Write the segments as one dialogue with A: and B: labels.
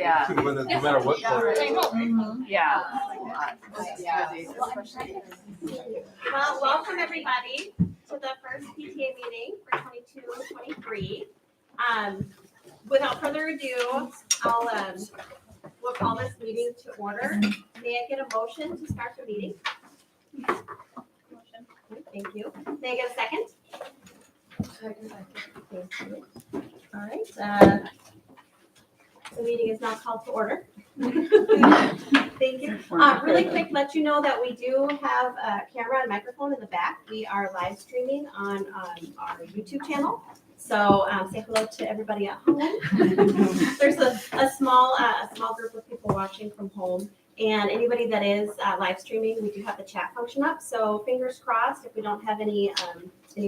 A: Yeah.
B: too, no matter what color.
A: Yeah.
C: Well, welcome everybody to the first PTA meeting for 22-23. Without further ado, we'll call this meeting to order. May I get a motion to start the meeting? Motion. Thank you. May I get a second? Second. Thank you. All right. The meeting is now called to order. Thank you. Really quick, let you know that we do have a camera and microphone in the back. We are live streaming on our YouTube channel. So say hello to everybody at home. There's a small group of people watching from home. And anybody that is live streaming, we do have the chat function up. So fingers crossed, if we don't have any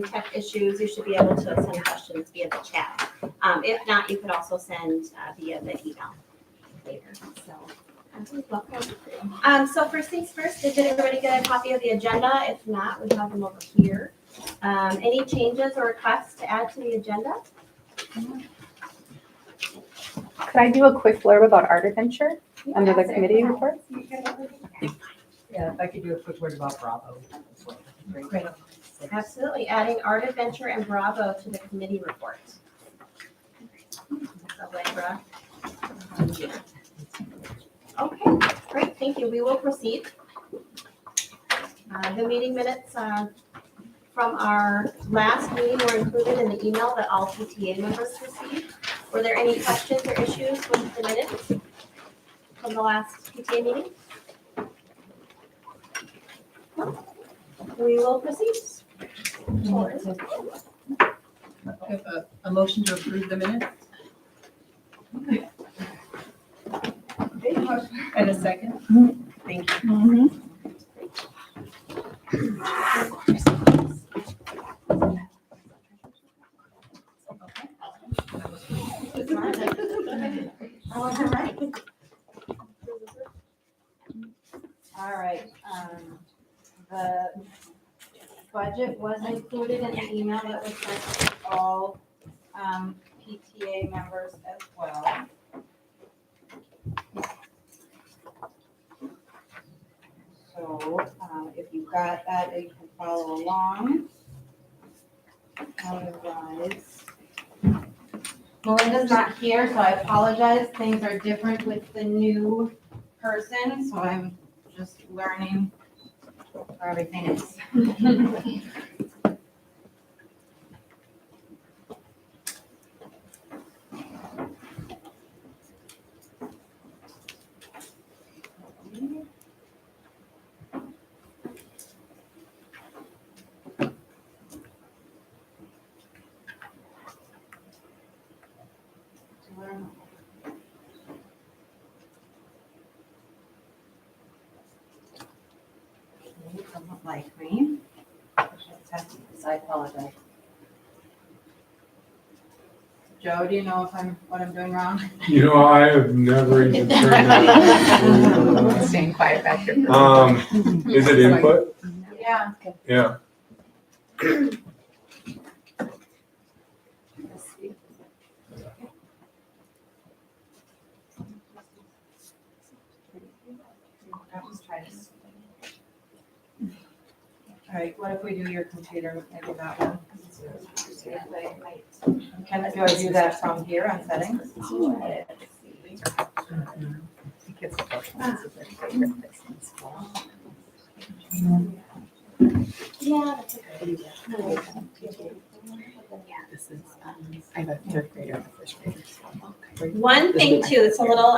C: tech issues, you should be able to send questions via the chat. If not, you could also send via the email later. So welcome. So first things first, did everybody get a copy of the agenda? If not, we have them over here. Any changes or requests to add to the agenda?
D: Could I do a quick blurb about Art Adventure under the committee report?
E: Yeah, if I could do a quick word about Bravo.
C: Great. Absolutely, adding Art Adventure and Bravo to the committee report. Okay, great, thank you. We will proceed. The meeting minutes from our last meeting were included in the email that all PTA members received. Were there any questions or issues with the minutes from the last PTA meeting? We will proceed.
E: Have a motion to approve the minutes. And a second. Thank you.
A: All right, the budget was included in the email that was sent to all PTA members as well. So if you got that, you can follow along. Otherwise, Melinda's not here, so I apologize. Things are different with the new person, so I'm just learning where everything is. Doesn't like me. I apologize. Joe, do you know what I'm doing wrong?
B: You know, I have never even turned that.
D: Staying quiet back here.
B: Is it input?
A: Yeah.
B: Yeah.
A: I'll just try this. All right, what if we do your computer, maybe that one? Do I do that from here on settings?
C: Yeah.
D: I have a third grader and a first grader.
C: One thing too, it's a little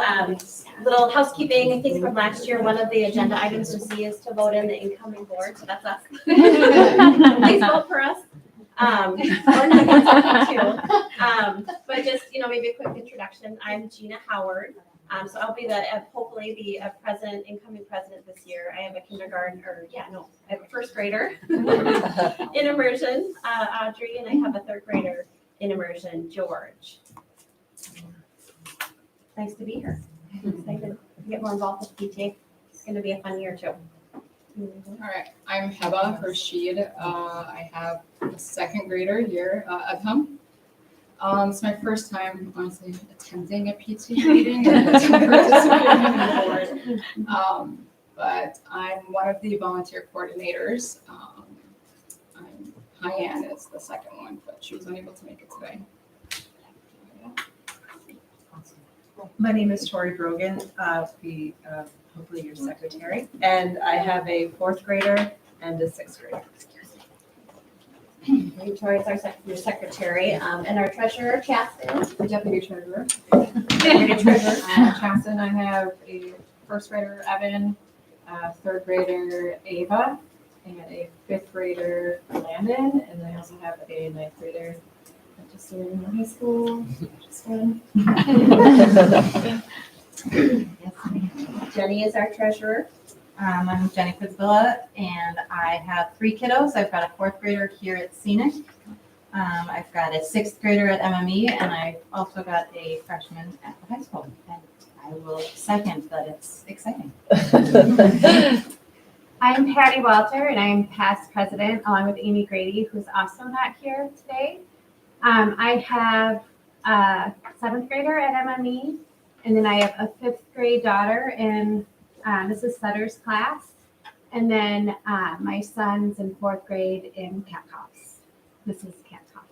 C: housekeeping, I think from last year, one of the agenda items to see is to vote in the incoming board, so that's us. Please vote for us. Or not, that's okay too. But just, maybe a quick introduction. I'm Gina Howard. So I'll be hopefully the president, incoming president this year. I have I have a first grader in immersion, Audrey, and I have a third grader in immersion, George. Nice to be here. I'm excited to get more involved with PTA. It's going to be a fun year too.
F: All right, I'm Heba Rashid. I have a second grader here at home. It's my first time, honestly, attending a PTA meeting and participating in the board. But I'm one of the volunteer coordinators. Hyann is the second one, but she was unable to make it today.
E: My name is Tori Brogan, be hopefully your secretary, and I have a fourth grader and a sixth grader.
C: Victoria is your secretary, and our treasurer, Chaston.
F: The deputy treasurer.
C: Deputy treasurer.
F: Chaston, I have a first grader, Evan, a third grader, Ava, and a fifth grader, Landon, and then I also have a ninth grader, just started in high school. Just fun.
C: Jenny is our treasurer.
A: I'm Jenny Pizzabilla, and I have 3 kiddos. I've got a 4th grader here at Scenic. I've got a 6th grader at MME, and I've also got a freshman at the high school. And I will second that it's exciting.
G: I'm Patty Walter, and I'm past president, along with Amy Grady, who's also not here today. I have a 7th grader at MME, and then I have a 5th grade daughter in Mrs. Sutter's class, and then my son's in 4th grade in Cat House. This is Cat House.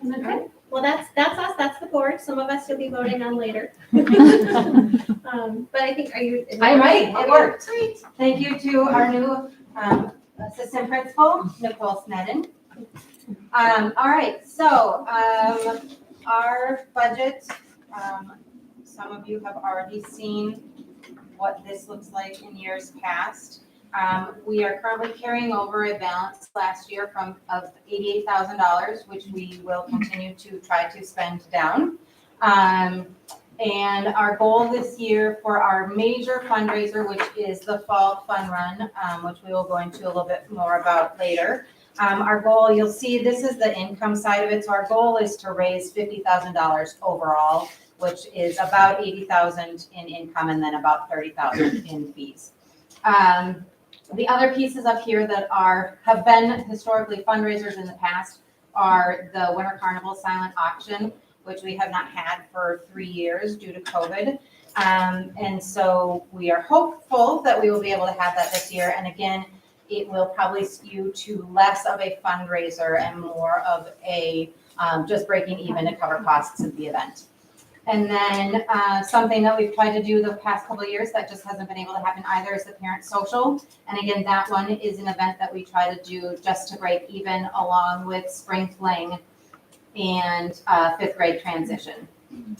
C: And that's it. Well, that's us. That's the board. Some of us you'll be voting on later. But I think, are you?
A: I might. It worked.
C: Great.
A: Thank you to our new assistant principal, Nicole Snedden. All right, so our budget, some of you have already seen what this looks like in years past. We are currently carrying over a balance last year of $88,000, which we will continue to try to spend down. And our goal this year for our major fundraiser, which is the fall fun run, which we will go into a little bit more about later. Our goal, you'll see this is the income side of it. So our goal is to raise $50,000 overall, which is about $80,000 in income and then about $30,000 in fees. The other pieces up here that have been historically fundraisers in the past are the Winter Carnival silent auction, which we have not had for 3 years due to COVID. And so we are hopeful that we will be able to have that this year. And again, it will probably skew to less of a fundraiser and more of a just breaking even to cover costs of the event. And then something that we've tried to do the past couple of years that just hasn't been able to happen either is the parent social. And again, that one is an event that we try to do just to break even along with spring fling and 5th grade transition.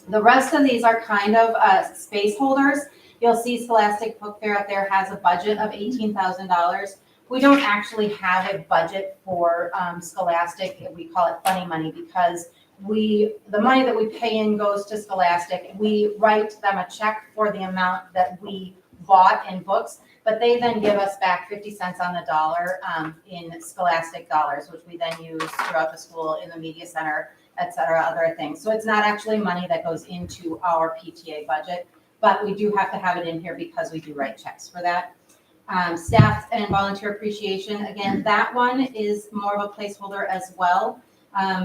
A: The rest of these are kind of space holders. You'll see Scholastic Book Fair up there has a budget of $18,000. We don't actually have a budget for Scholastic. We call it funny money because the money that we pay in goes to Scholastic. We write them a check for the amount that we bought in books, but they then give us back 50 cents on the dollar in Scholastic dollars, which we then use throughout the school in the media center, et cetera, other things. So it's not actually money that goes into our PTA budget, but we do have to have it in here because we do write checks for that. Staff and volunteer appreciation, again, that one is more of a placeholder as well.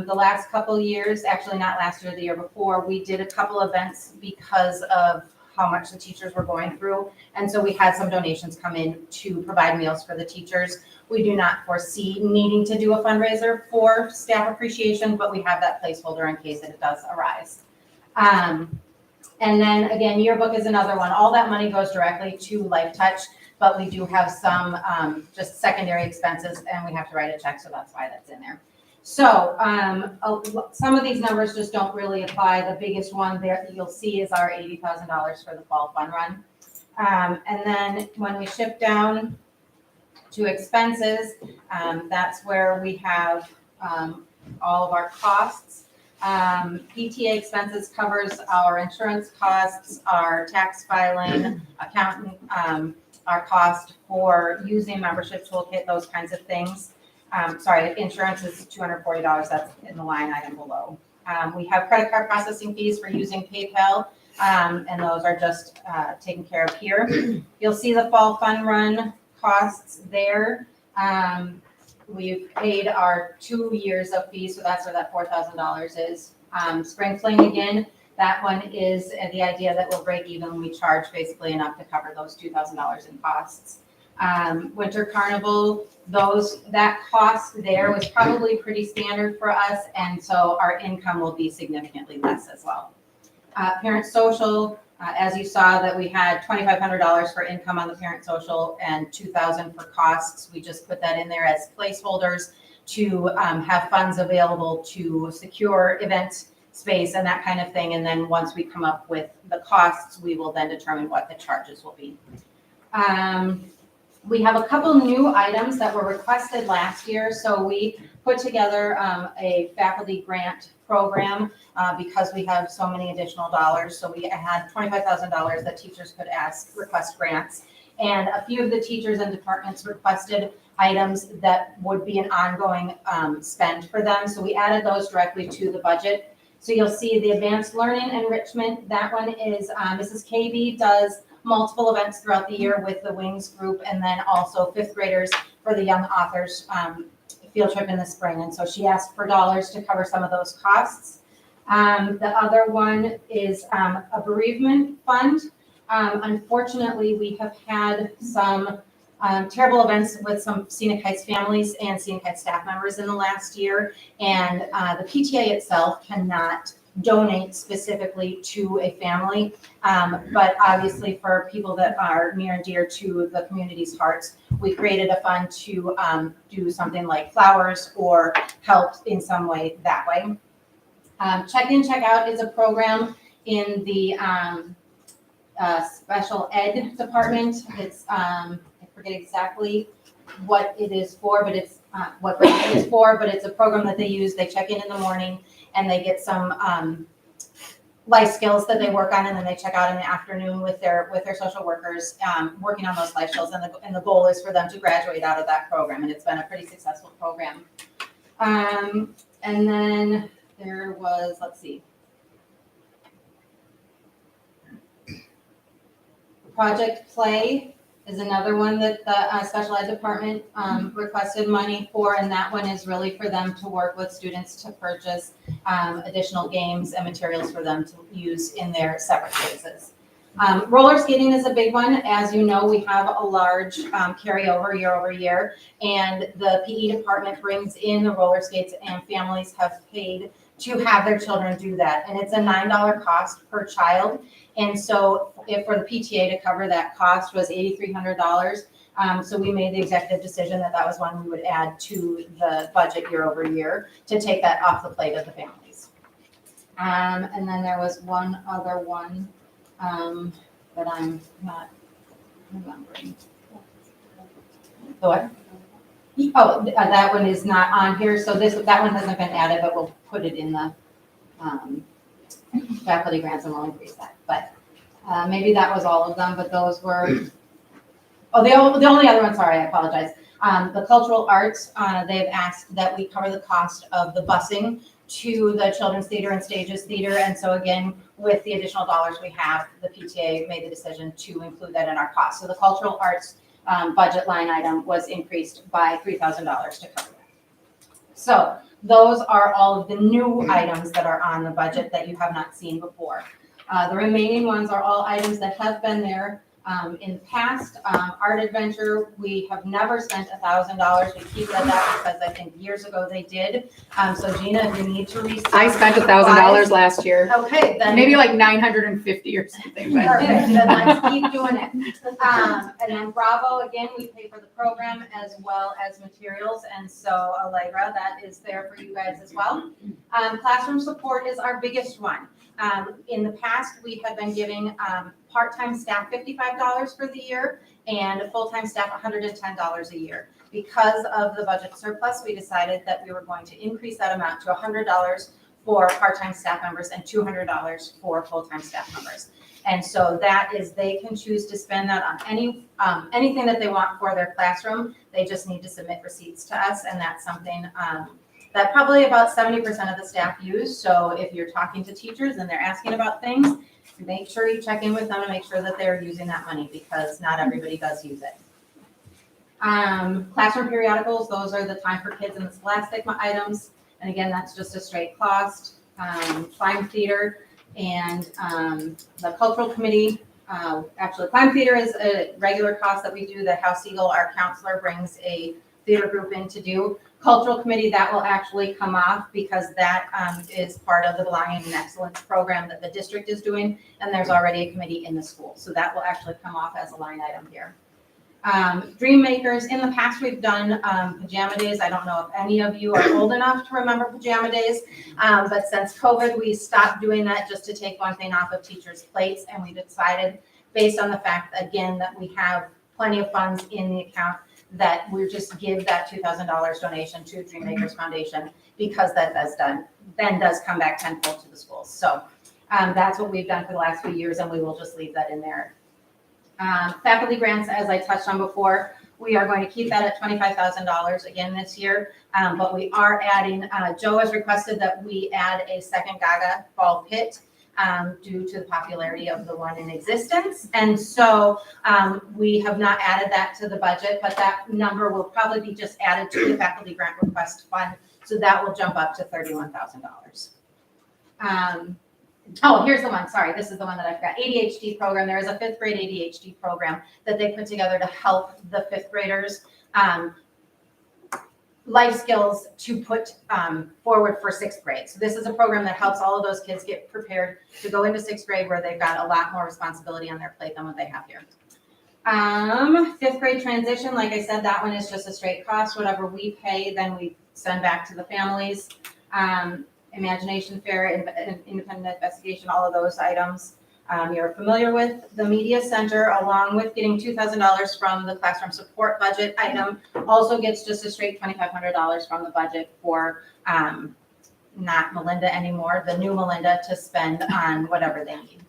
A: The last couple years, actually not last year, the year before, we did a couple events because of how much the teachers were going through. And so we had some donations come in to provide meals for the teachers. We do not foresee needing to do a fundraiser for staff appreciation, but we have that placeholder in case it does arise. And then again, yearbook is another one. All that money goes directly to Life Touch, but we do have some just secondary expenses and we have to write a check, so that's why that's in there. So some of these numbers just don't really apply. The biggest one there you'll see is our $80,000 for the fall fun run. And then when we shift down to expenses, that's where we have all of our costs. PTA expenses covers our insurance costs, our tax filing, accountant, our cost for using membership toolkit, those kinds of things. Sorry, insurance is $240. That's in the line item below. We have credit card processing fees for using PayPal, and those are just taken care of here. You'll see the fall fun run costs there. we've paid our 2 years of fees, so that's where that $4,000 is. Spring Fling again, that one is the idea that we'll break even. We charge basically enough to cover those $2,000 in costs. Winter Carnival, that cost there was probably pretty standard for us, and so our income will be significantly less as well. Parent Social, as you saw that we had $2,500 for income on the Parent Social and $2,000 for costs. We just put that in there as placeholders to have funds available to secure event space and that kind of thing. And then once we come up with the costs, we will then determine what the charges will be. We have a couple new items that were requested last year. So we put together a faculty grant program because we have so many additional dollars. So we had $25,000 that teachers could request grants. And a few of the teachers and departments requested items that would be an ongoing spend for them. So we added those directly to the budget. So you'll see the advanced learning enrichment. That one is Mrs. KB does multiple events throughout the year with the Wings group, and then also fifth graders for the young authors field trip in the spring. And so she asked for dollars to cover some of those costs. The other one is a bereavement fund. Unfortunately, we have had some terrible events with some Scenic Heights families and Scenic Heights staff members in the last year, and the PTA itself cannot donate specifically to a family, but obviously for people that are near and dear to the community's hearts, we created a fund to do something like flowers or help in some way that way. Check in, check out is a program in the special ed department. It's I forget exactly what it is for, but it's what it is for, but it's a program that they use. They check in the morning and they get some life skills that they work on, and then they check out in the afternoon with their social workers working on those life skills, and the goal is for them to graduate out of that program, and it's been a pretty successful program. And then there was, let's see, Project Play is another one that the special ed department requested money for, and that one is really for them to work with students to purchase additional games and materials for them to use in their separate phases. Roller skating is a big one. As you know, we have a large carryover year over year, and the PE department brings in the roller skates, and families have paid to have their children do that. And it's a $9 cost per child. And so if for the PTA to cover that cost was $8,300. So we made the executive decision that that was one we would add to the budget year over year to take that off the plate of the families. And then there was one other one that I'm not remembering. The what? Oh, that one is not on here. So that one hasn't been added, but we'll put it in the faculty grants and we'll increase that. But maybe that was all of them, but those were, the only other one, sorry, I apologize. The cultural arts, they've asked that we cover the cost of the busing to the Children's Theater and Stages Theater. And so again, with the additional dollars we have, the PTA made the decision to include that in our cost. So the cultural arts budget line item was increased by $3,000 to cover that. So those are all of the new items that are on the budget that you have not seen before. The remaining ones are all items that have been there in the past. Art Adventure, we have never spent $1,000. We keep it at that because I think years ago they did. So Gina, if you need to restart.
D: I spent $1,000 last year.
A: Okay, then.
D: Maybe like 950 or something. But.
A: Perfect, then let's keep doing it. And then Bravo, again, we pay for the program as well as materials. And so Allegra, that is there for you guys as well. Classroom support is our biggest one. In the past, we have been giving part-time staff $55 for the year and full-time staff $110 a year. Because of the budget surplus, we decided that we were going to increase that amount to $100 for part-time staff members and $200 for full-time staff members. And so that is, they can choose to spend that on anything that they want for their classroom. They just need to submit receipts to us, and that's something that probably about 70% of the staff use. So if you're talking to teachers and they're asking about things, make sure you check in with them and make sure that they're using that money because not everybody does use it. Classroom periodicals, those are the Time for Kids and the Scholastic items. And again, that's just a straight cost. Climb theater and the cultural committee. Actually, climb theater is a regular cost that we do. The House Eagle, our counselor, brings a theater group in to do. Cultural committee, that will actually come off because that is part of the Belonging and Excellence program that the district is doing, and there's already a committee in the school. So that will actually come off as a line item here. Dream Makers, in the past we've done pajama days. I don't know if any of you are old enough to remember pajama days, but since COVID, we stopped doing that just to take one thing off of teachers' plates, and we decided, based on the fact, again, that we have plenty of funds in the account, that we just give that $2,000 donation to Dream Makers Foundation, because that does come back tenfold to the schools. So that's what we've done for the last few years, and we will just leave that in there. Faculty grants, as I touched on before, we are going to keep that at $25,000 again this year, but we are adding, Joe has requested that we add a second Gaga ball pit due to the popularity of the one in existence. And so we have not added that to the budget, but that number will probably be just added to the faculty grant request fund. So that will jump up to $31,000. Oh, here's the one. Sorry, this is the one that I forgot. ADHD program. There is a 5th grade ADHD program that they put together to help the 5th graders life skills to put forward for 6th grade. So this is a program that helps all of those kids get prepared to go into 6th grade, where they've got a lot more responsibility on their plate than what they have here. 5th grade transition, like I said, that one is just a straight cost. Whatever we pay, then we send back to the families. Imagination Fair, independent investigation, all of those items you're familiar with. The Media Center, along with getting $2,000 from the classroom support budget item, also gets just a straight $2,500 from the budget for not Melinda anymore, the new Melinda, to spend on whatever they need.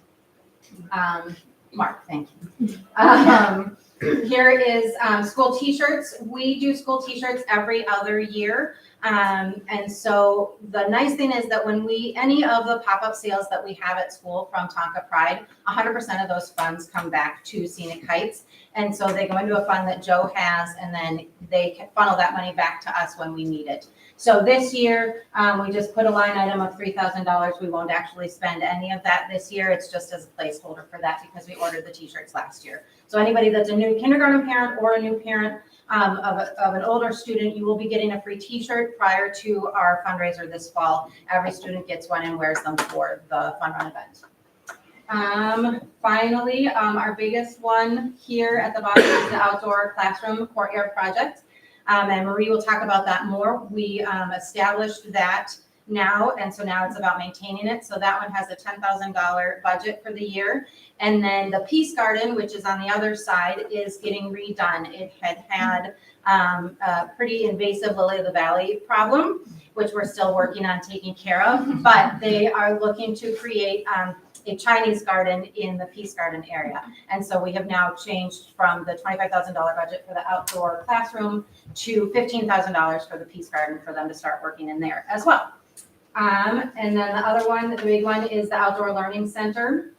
A: Mark, thank you. Here is school t-shirts. We do school t-shirts every other year. And so the nice thing is that when any of the pop-up sales that we have at school from Tonka Pride, 100% of those funds come back to Scenic Heights. And so they go into a fund that Joe has, and then they can funnel that money back to us when we need it. So this year, we just put a line item of $3,000. We won't actually spend any of that this year. It's just as a placeholder for that because we ordered the t-shirts last year. So anybody that's a new kindergarten parent or a new parent of an older student, you will be getting a free t-shirt prior to our fundraiser this fall. Every student gets one and wears them for the fun run event. Finally, our biggest one here at the bottom is the outdoor classroom courtyard project. And Marie will talk about that more. We established that now, and so now it's about maintaining it. So that one has a $10,000 budget for the year. And then the Peace Garden, which is on the other side, is getting redone. It had a pretty invasive lily of the valley problem, which we're still working on taking care of, but they are looking to create a Chinese garden in the Peace Garden area. And so we have now changed from the $25,000 budget for the outdoor classroom to $15,000 for the Peace Garden for them to start working in there as well. And then the other one, the big one, is the Outdoor Learning Center.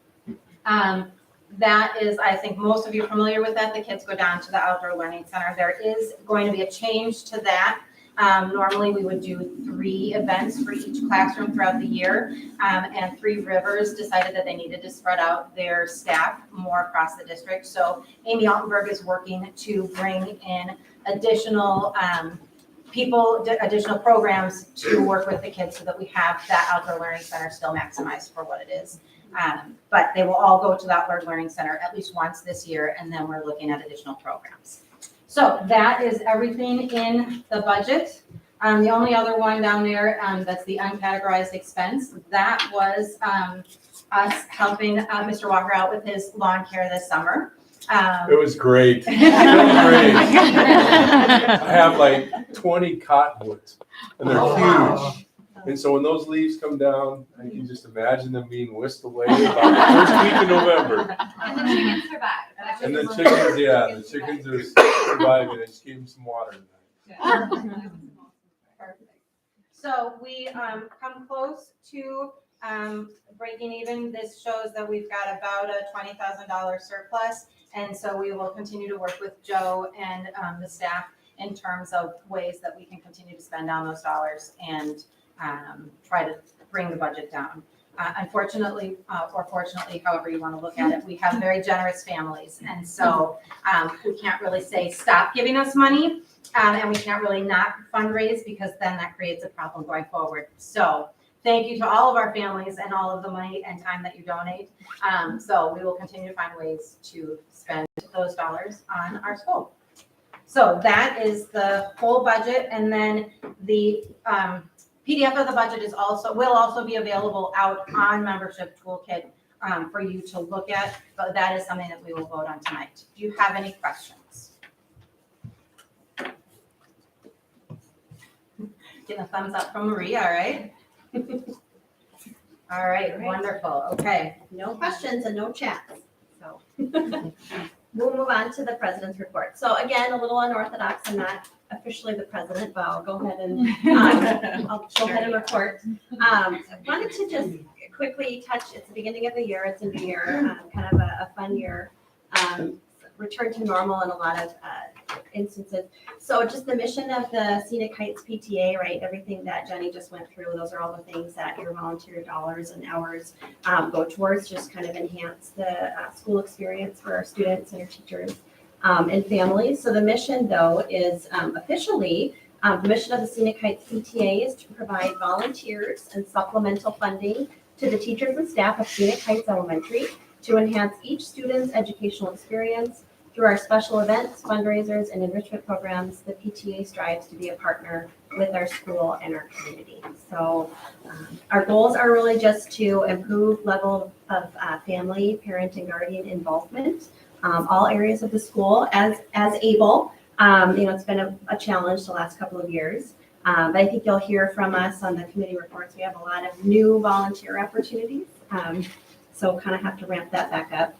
A: That is, I think most of you are familiar with that. The kids go down to the Outdoor Learning Center. There is going to be a change to that. Normally we would do 3 events for each classroom throughout the year, and 3 Rivers decided that they needed to spread out their staff more across the district. So Amy Altenberg is working to bring in additional additional programs to work with the kids so that we have that Outdoor Learning Center still maximized for what it is. But they will all go to the Outdoor Learning Center at least once this year, and then we're looking at additional programs. So that is everything in the budget. The only other one down there that's the uncategorized expense, that was us helping Mr. Walker out with his lawn care this summer.
B: It was great. It was great. I have like 20 cottonwoods, and they're huge. And so when those leaves come down, I can just imagine them being whisked away about the first week in November.
G: And the chickens survive.
B: And the chickens, yeah, the chickens are surviving. I just gave them some water tonight.
A: Perfect. So we come close to breaking even. This shows that we've got about a $20,000 surplus. And so we will continue to work with Joe and the staff in terms of ways that we can continue to spend down those dollars and try to bring the budget down. Unfortunately, or fortunately, however you want to look at it, we have very generous families. And so we can't really say, stop giving us money. And we can't really not fundraise because then that creates a problem going forward. So thank you to all of our families and all of the money and time that you donate. So we will continue to find ways to spend those dollars on our school. So that is the whole budget. And then the PDF of the budget will also be available out on Membership Toolkit for you to look at. But that is something that we will vote on tonight. Do you have any questions? Getting a thumbs up from Marie, all right? All right, wonderful, okay.
C: No questions and no chats, so. We'll move on to the president's report. So again, a little unorthodox, I'm not officially the president, but I'll go ahead and report. I wanted to just quickly touch, it's the beginning of the year, it's a new year, kind of a fun year. Return to normal in a lot of instances. So just the mission of the Scenic Heights PTA, right? Everything that Jenny just went through, those are all the things that your volunteer dollars and hours go towards, just kind of enhance the school experience for our students and our teachers and families. So the mission though is officially, the mission of the Scenic Heights PTA is to provide volunteers and supplemental funding to the teachers and staff of Scenic Heights Elementary to enhance each student's educational experience. Through our special events, fundraisers, and enrichment programs, the PTA strives to be a partner with our school and our community. So our goals are really just to improve level of family, parent, and guardian involvement, all areas of the school as able. It's been a challenge the last couple of years. But I think you'll hear from us on the committee reports. We have a lot of new volunteer opportunities. So kind of have to ramp that back up.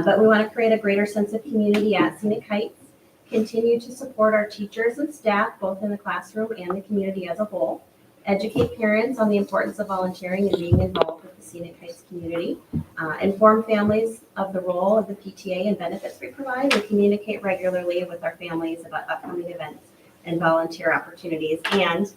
C: But we want to create a greater sense of community at Scenic Heights, continue to support our teachers and staff, both in the classroom and the community as a whole, educate parents on the importance of volunteering and being involved with the Scenic Heights community, inform families of the role of the PTA and benefits we provide, and communicate regularly with our families about upcoming events and volunteer opportunities. And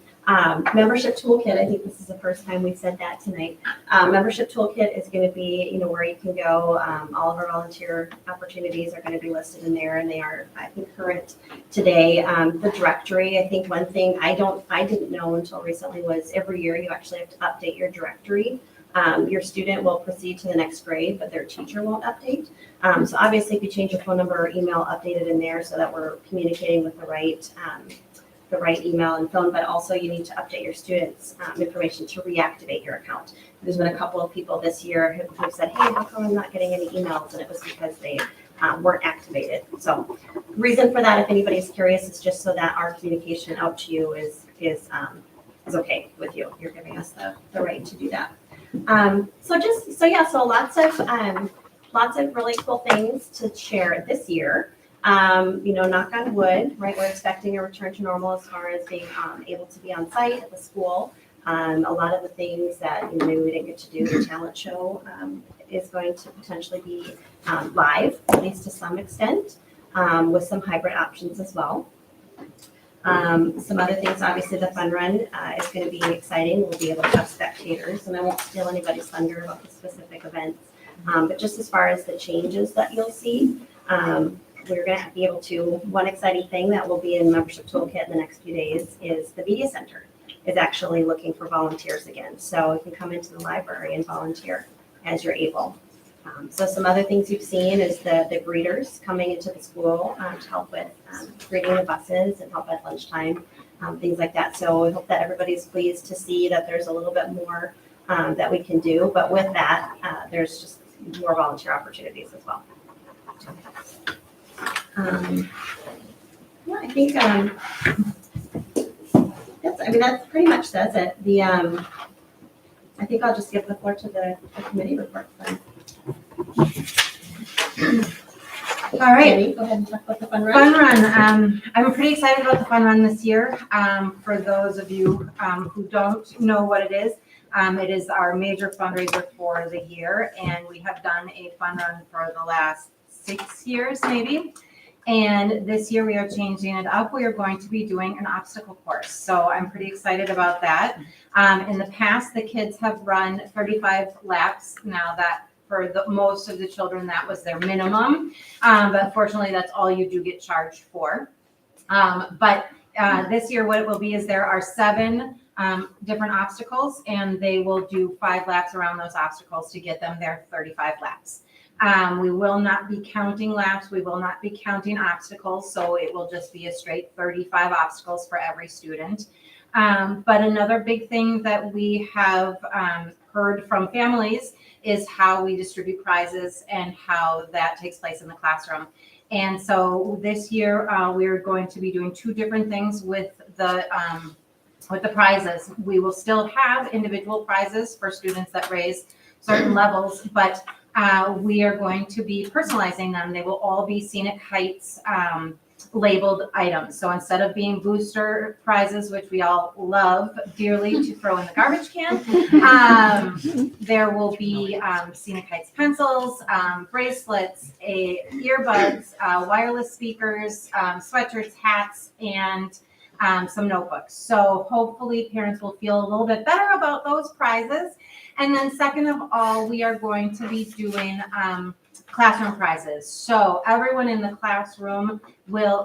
C: membership toolkit, I think this is the first time we said that tonight. Membership toolkit is going to be, where you can go. All of our volunteer opportunities are going to be listed in there, and they are, I think, current today. The directory, I think one thing I didn't know until recently was every year you actually have to update your directory. Your student will proceed to the next grade, but their teacher won't update. So obviously, if you change your phone number or email, update it in there so that we're communicating with the right email and phone, but also you need to update your students' information to reactivate your account. There's been a couple of people this year who said, hey, how come I'm not getting any emails? And it was because they weren't activated. So the reason for that, if anybody's curious, is just so that our communication out to you is okay with you. You're giving us the right to do that. So lots of really cool things to share this year. Knock on wood, right? We're expecting a return to normal as far as being able to be on site at the school. A lot of the things that maybe we didn't get to do, the talent show is going to potentially be live, at least to some extent, with some hybrid options as well. Some other things, obviously the fun run is going to be exciting. We'll be able to have spectators, and I won't steal anybody's thunder about the specific events. But just as far as the changes that you'll see, we're going to be able to, one exciting thing that will be in Membership Toolkit in the next few days is the Media Center is actually looking for volunteers again. So you can come into the library and volunteer as you're able. So some other things you've seen is the greeters coming into the school to help with greeting the buses and help at lunchtime, things like that. So we hope that everybody's pleased to see that there's a little bit more that we can do. But with that, there's just more volunteer opportunities as well. I think that's pretty much does it. I think I'll just give the floor to the committee report.
A: All right.
C: Jenny, go ahead and talk about the fun run.
A: Fun run. I'm pretty excited about the fun run this year. For those of you who don't know what it is, It is our major fundraiser for the year, and we have done a fun run for the last 6 years, maybe. And this year we are changing it up. We are going to be doing an obstacle course. So I'm pretty excited about that. In the past, the kids have run 35 laps. Now that for the most of the children, that was their minimum. But fortunately, that's all you do get charged for. But this year, what it will be is there are 7 different obstacles, and they will do 5 laps around those obstacles to get them their 35 laps. We will not be counting laps. We will not be counting obstacles. So it will just be a straight 35 obstacles for every student. But another big thing that we have heard from families is how we distribute prizes and how that takes place in the classroom. And so this year, we're going to be doing 2 different things with the prizes. We will still have individual prizes for students that raise certain levels, but we are going to be personalizing them. They will all be Scenic Heights labeled items. So instead of being booster prizes, which we all love dearly to throw in the garbage can, there will be Scenic Heights pencils, bracelets, earbuds, wireless speakers, sweatshirts, hats, and some notebooks. So hopefully parents will feel a little bit better about those prizes. And then second of all, we are going to be doing classroom prizes. So everyone in the classroom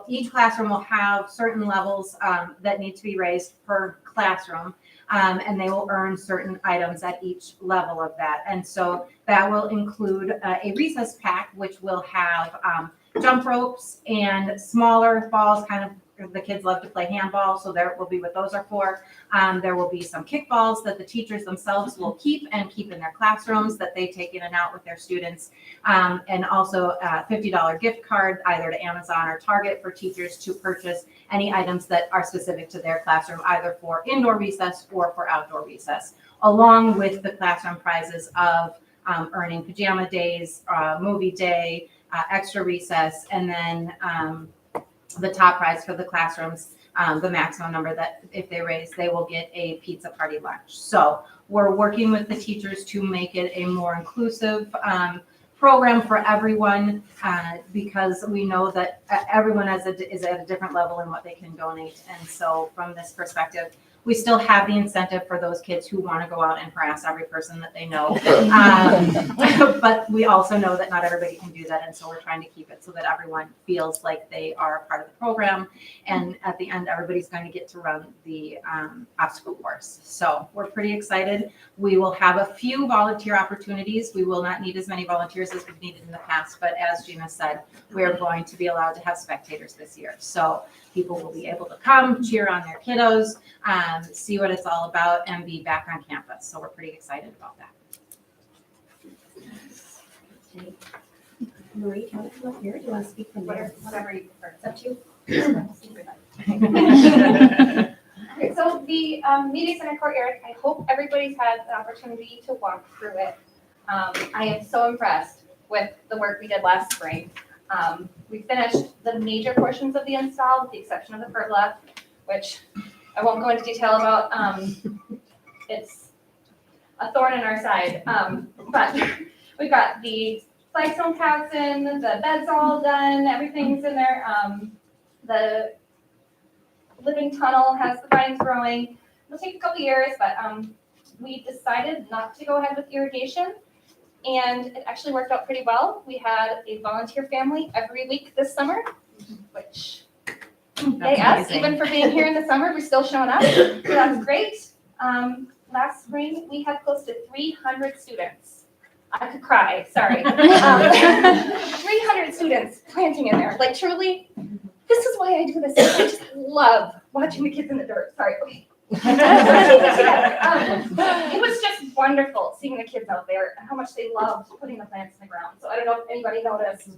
A: each classroom will have certain levels that need to be raised per classroom. And they will earn certain items at each level of that. And so that will include a recess pack, which will have jump ropes and smaller balls, kind of the kids love to play handball, so there will be what those are for. There will be some kickballs that the teachers themselves will keep in their classrooms that they take in and out with their students. And also a $50 gift card either to Amazon or Target for teachers to purchase any items that are specific to their classroom, either for indoor recess or for outdoor recess, along with the classroom prizes of earning pajama days, movie day, extra recess, and then the top prize for the classrooms, the maximum number that if they raise, they will get a pizza party lunch. So we're working with the teachers to make it a more inclusive program for everyone because we know that everyone is at a different level in what they can donate. And so from this perspective, we still have the incentive for those kids who want to go out and harass every person that they know. But we also know that not everybody can do that. And so we're trying to keep it so that everyone feels like they are a part of the program. And at the end, everybody's going to get to run the obstacle course. So we're pretty excited. We will have a few volunteer opportunities. We will not need as many volunteers as we've needed in the past. But as Gina said, we're going to be allowed to have spectators this year. So people will be able to come, cheer on their kiddos, see what it's all about, and be back on campus. So we're pretty excited about that.
C: Marie, do you want to come up here? Do you want to speak from there?
G: Whatever you prefer.
C: It's up to you.
H: Okay, so the media center courtyard, I hope everybody's had the opportunity to walk through it. I am so impressed with the work we did last spring. We finished the major portions of the install with the exception of the pergola, which I won't go into detail about. It's a thorn in our side. But we've got the flagstone caps in, the bed's all done, everything's in there. The living tunnel has the vines growing. It'll take a couple years, but we decided not to go ahead with irrigation. And it actually worked out pretty well. We had a volunteer family every week this summer, which they asked, even for being here in the summer, we're still showing up. So that's great. Last spring, we had close to 300 students. I could cry, sorry. 300 students planting in there. Like truly, this is why I do this. I just love watching the kids in the dirt. Sorry, okay. It was just wonderful seeing the kids out there and how much they loved putting the plants in the ground. So I don't know if anybody noticed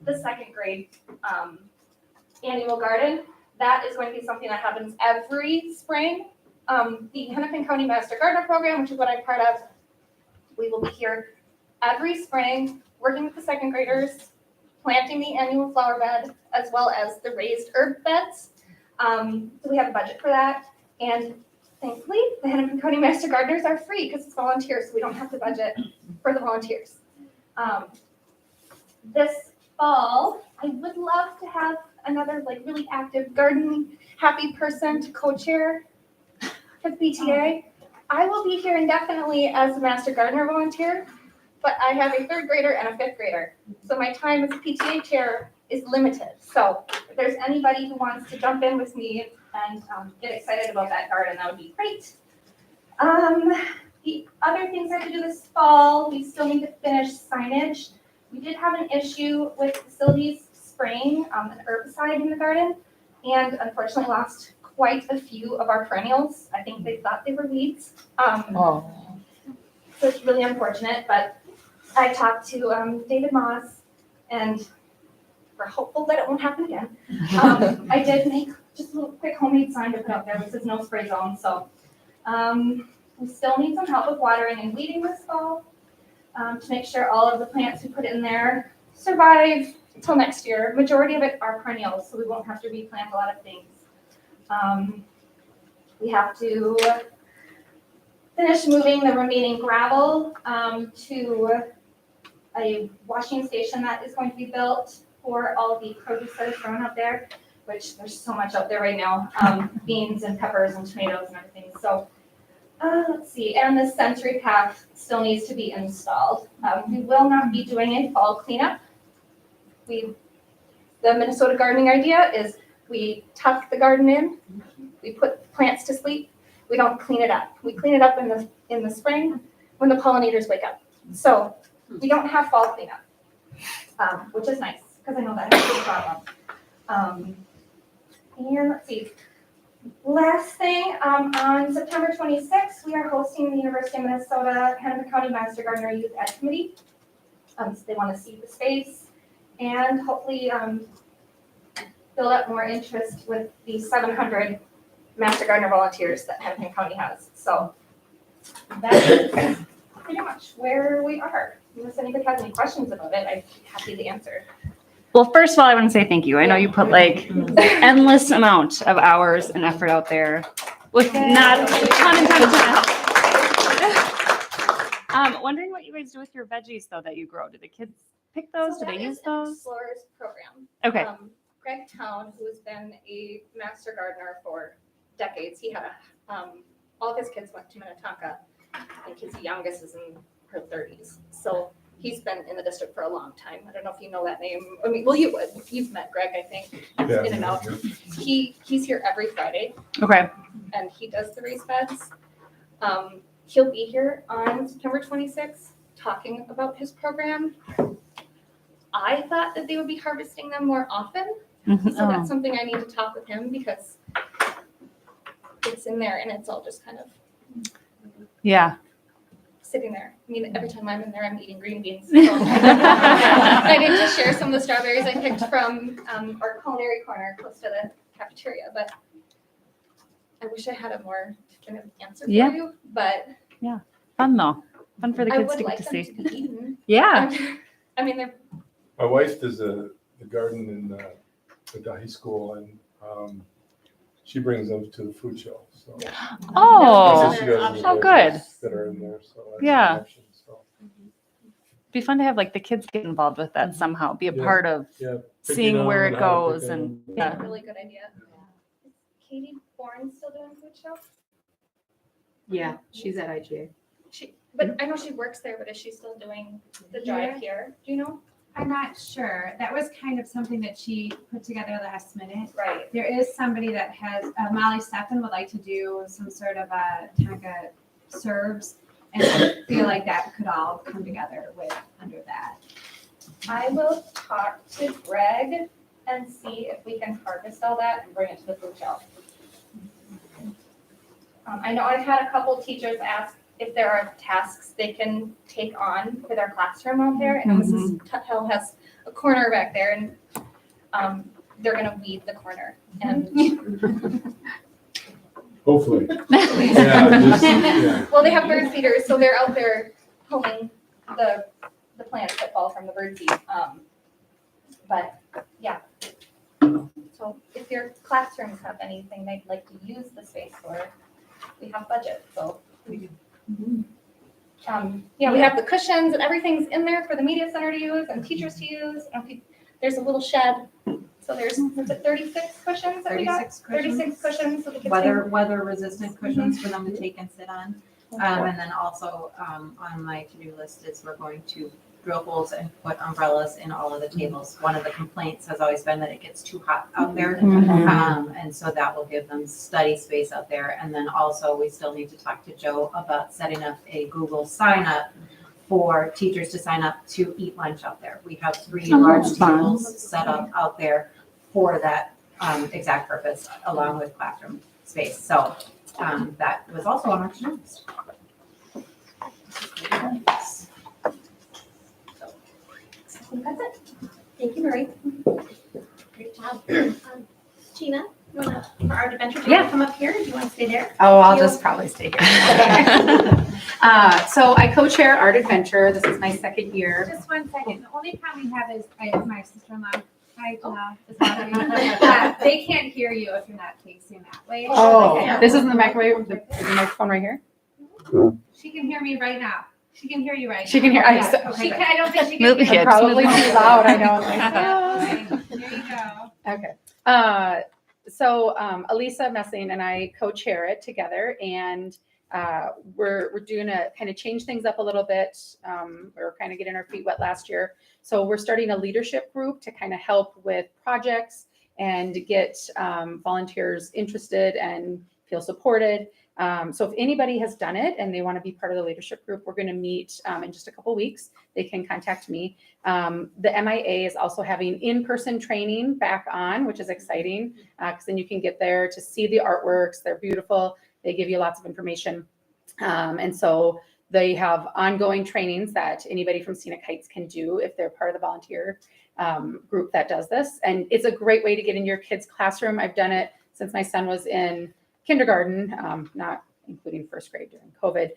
H: the second grade annual garden. That is going to be something that happens every spring. The Hennepin County Master Gardener Program, which is what I'm part of, we will be here every spring working with the second graders, planting the annual flower bed as well as the raised herb beds. So we have a budget for that. And thankfully, the Hennepin County Master Gardeners are free because it's volunteers, so we don't have to budget for the volunteers. This fall, I would love to have another like really active garden happy person to co-chair for the PTA. I will be here indefinitely as a Master Gardener volunteer, but I have a 3rd grader and a 5th grader. So my time as a PTA chair is limited. So if there's anybody who wants to jump in with me and get excited about that garden, that would be great. The other things I have to do this fall, we still need to finish signage. We did have an issue with facilities spraying an herbicide in the garden, and unfortunately lost quite a few of our perennials. I think they thought they were weeds. So it's really unfortunate, but I talked to David Moss, and we're hopeful that it won't happen again. I did make just a little quick homemade sign to put out there that says no spray zone, so we still need some help with watering and weeding this fall to make sure all of the plants we put in there survive until next year. Majority of it are perennials, so we won't have to replant a lot of things. We have to finish moving the remaining gravel to a washing station that is going to be built for all the produce that is grown up there, which there's so much out there right now, beans and peppers and tomatoes and everything. So let's see, and the sensory path still needs to be installed. We will not be doing a fall cleanup. The Minnesota gardening idea is we tuck the garden in, we put plants to sleep, we don't clean it up. We clean it up in the spring when the pollinators wake up. So we don't have fall cleanup, which is nice, because I know that is a big problem. And let's see, last thing, on September 26th, we are hosting the University of Minnesota Hennepin County Master Gardener Youth Ed Committee. So they want to see the space and hopefully build up more interest with the 700 Master Gardener volunteers that Hennepin County has. So that is pretty much where we are. Unless anybody has any questions about it, I'd be happy to answer.
I: Well, first of all, I want to say thank you. I know you put like endless amount of hours and effort out there with not a ton and ton and ton of help. Wondering what you guys do with your veggies though that you grow. Do the kids pick those?
H: So
I: Do they
H: that
I: use
H: is
I: those?
H: Explorers program.
I: Okay.
H: Greg Town, who has been a master gardener for decades, he had all of his kids went to Minnetonka. I think his youngest is in her 30s. So he's been in the district for a long time. I don't know if you know that name. I mean, well, you would. You've met Greg, I think,
B: Yeah.
H: in and out. He's here every Friday,
I: Okay.
H: and he does the raised beds. He'll be here on September 26th talking about his program. I thought that they would be harvesting them more often.
I: Mhm.
H: So that's something I need to talk with him because it's in there and it's all just kind of
I: Yeah.
H: sitting there. I mean, every time I'm in there, I'm eating green beans. So. I did just share some of the strawberries I picked from our culinary corner close to the cafeteria, but I wish I had a more definitive answer for
I: Yeah.
H: you, but
I: Fun though. Fun for the
H: I
I: kids
H: would
I: to get
H: like
I: to
H: them
I: see.
H: to be eaten.
I: Yeah.
H: I mean, they're
B: My wife does the garden in the high school, and she brings them to the food show. So
I: Oh,
B: that's what she does with the
I: oh, good.
B: veggies that are in there. So that's
I: Yeah.
B: an option, so,
I: Be fun to have like the kids get involved with that somehow. Be a
B: Yeah.
I: part of
B: yeah.
I: seeing
B: picking
I: where
B: them
I: it
B: and how to
I: goes
B: pick
I: and
B: them.
H: It's
I: yeah.
H: a really good idea. Is Katie Bourne still doing food show?
E: Yeah, she's at IGA.
H: But I know she works there, but is she still doing the drive here? Do you know?
G: I'm not sure. That was kind of something that she put together last minute.
H: Right.
G: There is somebody that has, Molly Steffen would like to do some sort of a Tonka serves. And I feel like that could all come together under that.
H: I will talk to Greg and see if we can harvest all that and bring it to the food shelf. I know I've had a couple teachers ask if there are tasks they can take on for their classroom out there. And Mrs. Tuthill has a corner back there, and they're gonna weed the corner. And
B: Hopefully. Yeah.
H: well, they have bird feeders, so they're out there pulling the plants that fall from the bird feed. But yeah. So if your classrooms have anything they'd like to use the space for, we have budget, so. Yeah, we have the cushions and everything's in there for the media center to use and teachers to use. There's a little shed, so there's 36 cushions that we got?
A: 36 cushions.
H: 36 cushions, so the kids can.
A: Weather resistant cushions for them to take and sit on. And then also, on my to-do list is we're going to drill holes and put umbrellas in all of the tables. One of the complaints has always been that it gets too hot out there. And so that will give them study space out there. And then also, we still need to talk to Joe about setting up a Google sign up for teachers to sign up to eat lunch out there. We have 3 large tables set up out there for that exact purpose, along with classroom space. So that was also on our to-do list.
C: I think that's it. Thank you, Marie. Great job. Gina, you wanna, for our adventure, do you wanna come up here? Do you wanna stay there?
D: Oh, I'll just probably stay here. So I co-chair Art Adventure. This is my second year.
G: Just 1 second. The only problem we have is I have my sister-in-law. Hi, Jenna. Is that they can't hear you if you're not facing that way.
D: Oh,
G: Yeah.
D: this isn't the microwave, the microphone right here?
G: She can hear me right now. She can hear you right now.
D: She can hear,
G: Yeah.
D: okay.
G: I don't think she can
I: Move
G: hear
I: the
G: you.
I: hips.
D: Probably
I: move the
D: too
I: hips.
D: loud, I know. I'm like,
G: Okay, there you go.
D: Okay. So Elisa Messing and I co-chair it together, and we're doing a kind of change things up a little bit. We were kind of getting our feet wet last year. So we're starting a leadership group to kind of help with projects and get volunteers interested and feel supported. So if anybody has done it and they want to be part of the leadership group, we're going to meet in just a couple weeks. They can contact me. The MIA is also having in-person training back on, which is exciting because then you can get there to see the artworks. They're beautiful. They give you lots of information. And so they have ongoing trainings that anybody from Scenic Heights can do if they're part of the volunteer group that does this. And it's a great way to get in your kid's classroom. I've done it since my son was in kindergarten, not including first grade during COVID.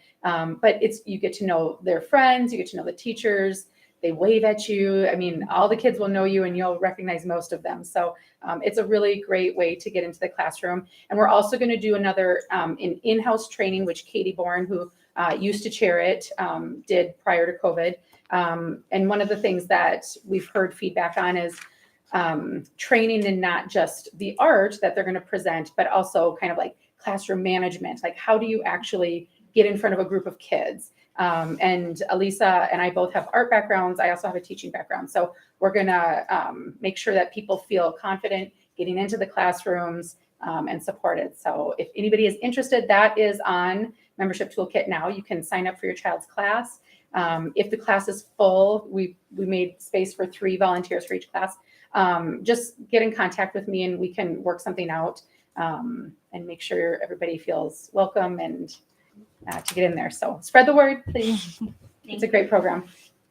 D: But you get to know their friends, you get to know the teachers, they wave at you. I mean, all the kids will know you and you'll recognize most of them. So it's a really great way to get into the classroom. And we're also going to do another in-house training, which Katie Bourne, who used to chair it, did prior to COVID. And one of the things that we've heard feedback on is training in not just the art that they're going to present, but also kind of like classroom management. Like, how do you actually get in front of a group of kids? And Elisa and I both have art backgrounds. I also have a teaching background. So we're going to make sure that people feel confident getting into the classrooms and supported. So if anybody is interested, that is on Membership Toolkit now. You can sign up for your child's class. If the class is full, we made space for 3 volunteers for each class. Just get in contact with me and we can work something out and make sure everybody feels welcome and to get in there. So spread the word, please. It's a great program.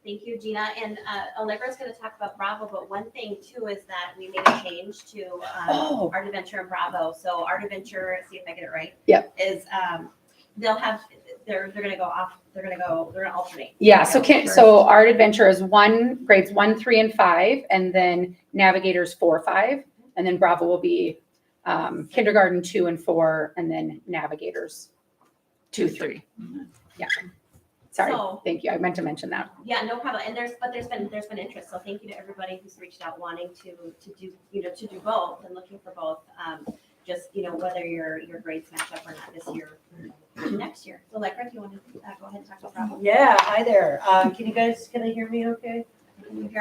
C: Thank you, Gina. And Allegra's going to talk about Bravo, but one thing too is that we made a change to Art Adventure and Bravo. So Art Adventure, see if I get it right.
D: Yep.
C: Is they're going to go off. They're going to alternate.
D: Yeah. So Art Adventure is grades 1, 3, and 5, and then Navigators 4, 5, and then Bravo will be kindergarten 2 and 4, and then Navigators 2, 3. Yeah. Sorry. Thank you. I meant to mention that.
C: Yeah, no problem. And there's been interest. So thank you to everybody who's reached out wanting to do both and looking for both. Just whether your grades match up or not this year or next year. So Allegra, do you want to go ahead and talk about Bravo?
J: Yeah, hi there. Can you hear me okay?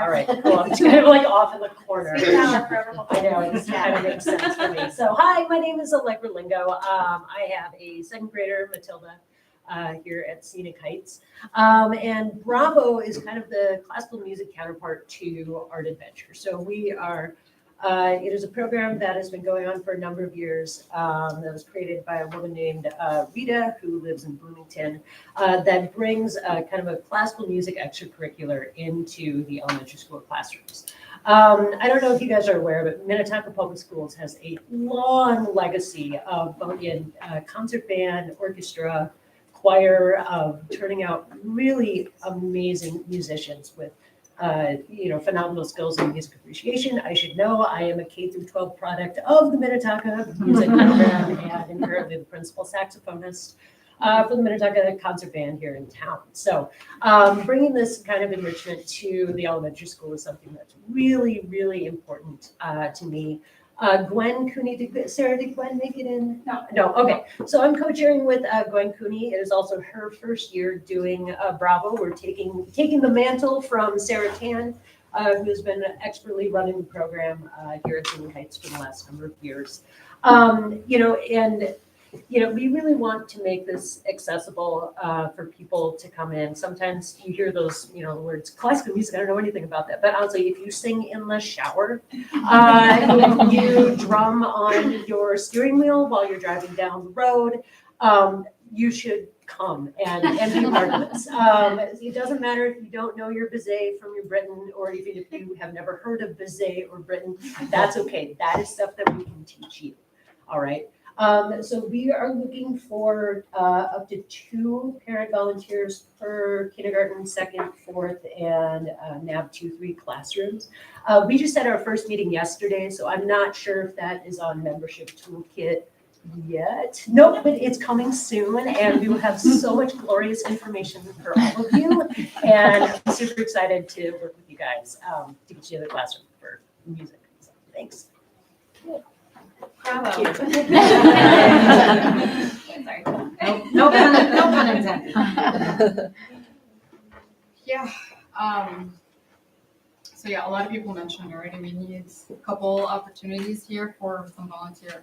J: All right, cool. I'm just kind of like off in the corner.
C: Speak louder for everyone.
J: I know, it just kind of makes sense for me. So hi, my name is Allegra Lingo. I have a 2nd grader, Matilda, here at Scenic Heights. And Bravo is kind of the classical music counterpart to Art Adventure. So we are, it is a program that has been going on for a number of years that was created by a woman named Rita, who lives in Bloomington, that brings kind of a classical music extracurricular into the elementary school classrooms. I don't know if you guys are aware, but Minnetonka Public Schools has a long legacy of both in concert band, orchestra, choir, of turning out really amazing musicians with phenomenal skills in music appreciation. I should know I am a K through 12 product of the Minnetonka Music Program and am currently the principal saxophonist for the Minnetonka Concert Band here in town. So bringing this kind of enrichment to the elementary school is something that's really, really important to me. Gwen Cooney, Sarah, did Gwen make it in? No, okay. So I'm co-chairing with Gwen Cooney. It is also her first year doing Bravo. We're taking the mantle from Sarah Tan, who's been expertly running the program here at Scenic Heights for the last number of years. We really want to make this accessible for people to come in. Sometimes you hear those, words, classical music, I don't know anything about that. But honestly, if you sing in the shower, if you drum on your steering wheel while you're driving down the road, you should come and be a part of this. It doesn't matter if you don't know your Bizet from your Britain, or even if you have never heard of Bizet or Britain, that's okay. That is stuff that we can teach you, all right? So we are looking for up to 2 parent volunteers per kindergarten, 2nd, 4th, and NAB 2-3 classrooms. We just had our first meeting yesterday, so I'm not sure if that is on membership toolkit yet. Nope, but it's coming soon, and we will have so much glorious information for all of you. And I'm super excited to work with you guys to get you in the classroom for music. So, thanks.
A: Bravo.
H: Sorry.
A: No pun intended.
K: Yeah. So yeah, a lot of people mentioned already we need a couple opportunities here for some volunteer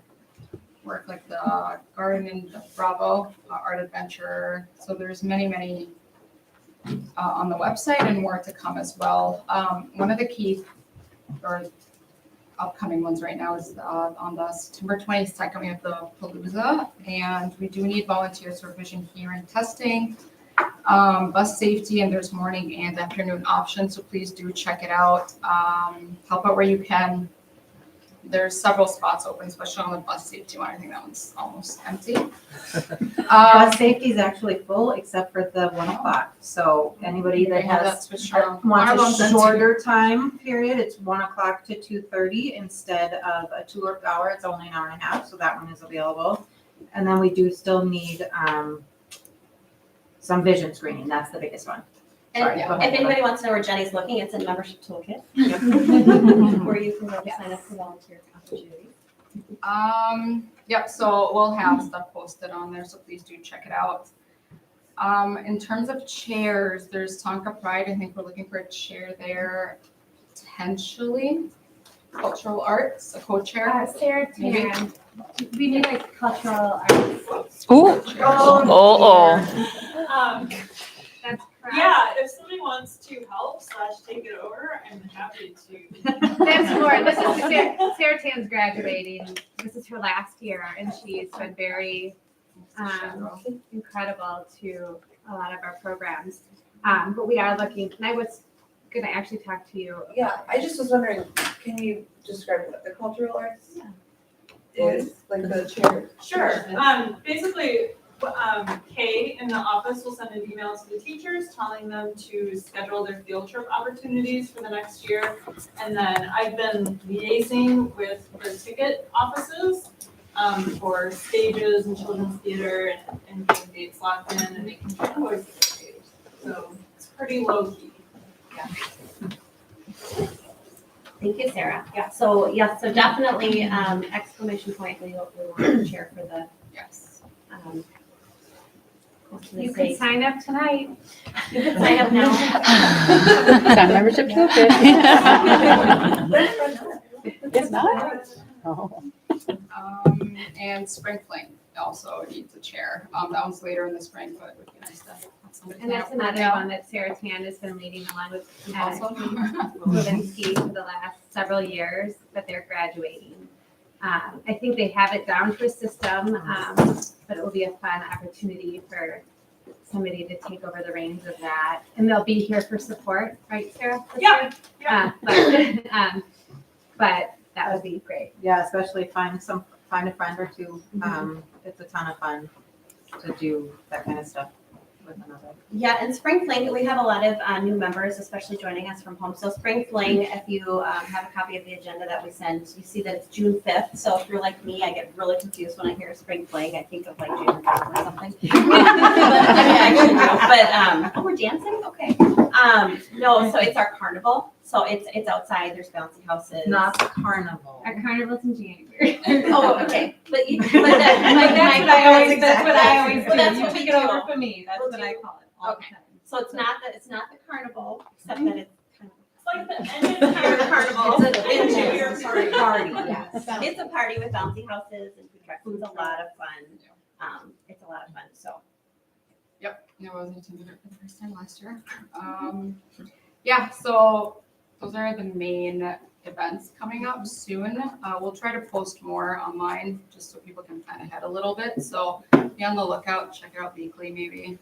K: work, like the garden and the Bravo art adventure. So there's many on the website and more to come as well. One of the key or upcoming ones right now is on the September 22nd, we have the Palooza, and we do need volunteers for vision hearing testing, bus safety, and there's morning and afternoon options, so please do check it out. Help out where you can. There's several spots open, especially on the bus safety one. I think that one's almost empty.
A: Bus safety is actually full except for the 1 o'clock. So anybody that has wants a shorter time period, it's 1 o'clock to 2:30 instead of a 2 hour. It's only an hour and a half, so that one is available. And then we do still need some vision screening. That's the biggest one.
C: And
A: Sorry, go ahead.
C: if anybody wants to know where Jenny's looking, it's in membership toolkit. Where you can go to sign up for volunteer opportunities.
K: Yep, so we'll have stuff posted on there, so please do check it out. In terms of chairs, there's Tonka Pride. I think we're looking for a chair there, potentially. Cultural arts, a co-chair.
G: Sarah
K: Maybe.
G: Tan, we need like cultural arts.
I: Ooh. Oh.
G: That's correct.
L: Yeah, if somebody wants to help / take it over, I'm happy to.
G: That's more, this is Sarah Tan's graduating. This is her last year, and she's been very incredible to a lot of our programs. But we are looking, and I was gonna actually talk to you.
M: Yeah, I just was wondering, can you describe what the cultural arts is, like the chair?
L: Sure. Basically, Kay in the office will send an email to the teachers telling them to schedule their field trip opportunities for the next year. And then I've been liaising with the ticket offices for stages and children's theater and getting dates locked in and making sure invoices are paid. So it's pretty low key. Yeah.
C: Thank you, Sarah. Yeah, so definitely, exclamation point, we want to chair for the,
K: Yes.
G: You can sign up tonight.
C: You can sign up now.
D: It's on membership toolkit. It's not? Oh.
K: And Spring Fling also needs a chair. That one's later in the spring, but it would be nice to have somebody.
G: And that's another one that Sarah Tan has been leading along with Levinsky for the last several years, but they're graduating. I think they have it down to a system, but it will be a fun opportunity for somebody to take over the reins of that. And they'll be here for support, right, Sarah?
L: Yeah.
G: But that would be great.
A: Yeah, especially find a friend or two. It's a ton of fun to do that kind of stuff.
E: with another.
C: Yeah, and Spring Fling, we have a lot of new members, especially joining us from home. So Spring Fling, if you have a copy of the agenda that we send, you see that it's June 5th. So if you're like me, I get really confused when I hear Spring Fling. I think of like June 5th or something. But we're dancing? Okay. No, so it's our carnival. So it's outside, there's bouncy houses.
A: Not the carnival.
G: Our carnival's in January.
C: Oh, okay. But
A: That's what I always do.
C: Well, that's
A: You
C: what we
A: take it
C: do.
A: over from me. That's
C: We'll
A: what
C: do-
A: I call it. all the
C: Okay.
A: time.
C: So it's not the carnival, except that it's kind of.
L: It's like the end of the year carnival.
C: It's a
L: End of year
C: party.
L: party.
A: Yes.
C: It's a party with bouncy houses and food trucks. It's a lot of fun. It's a lot of fun, so.
K: Yep, I wasn't attending it for the first time last year. Yeah, so those are the main events coming up soon. We'll try to post more online just so people can plan ahead a little bit. So be on the lookout, check it out weekly maybe.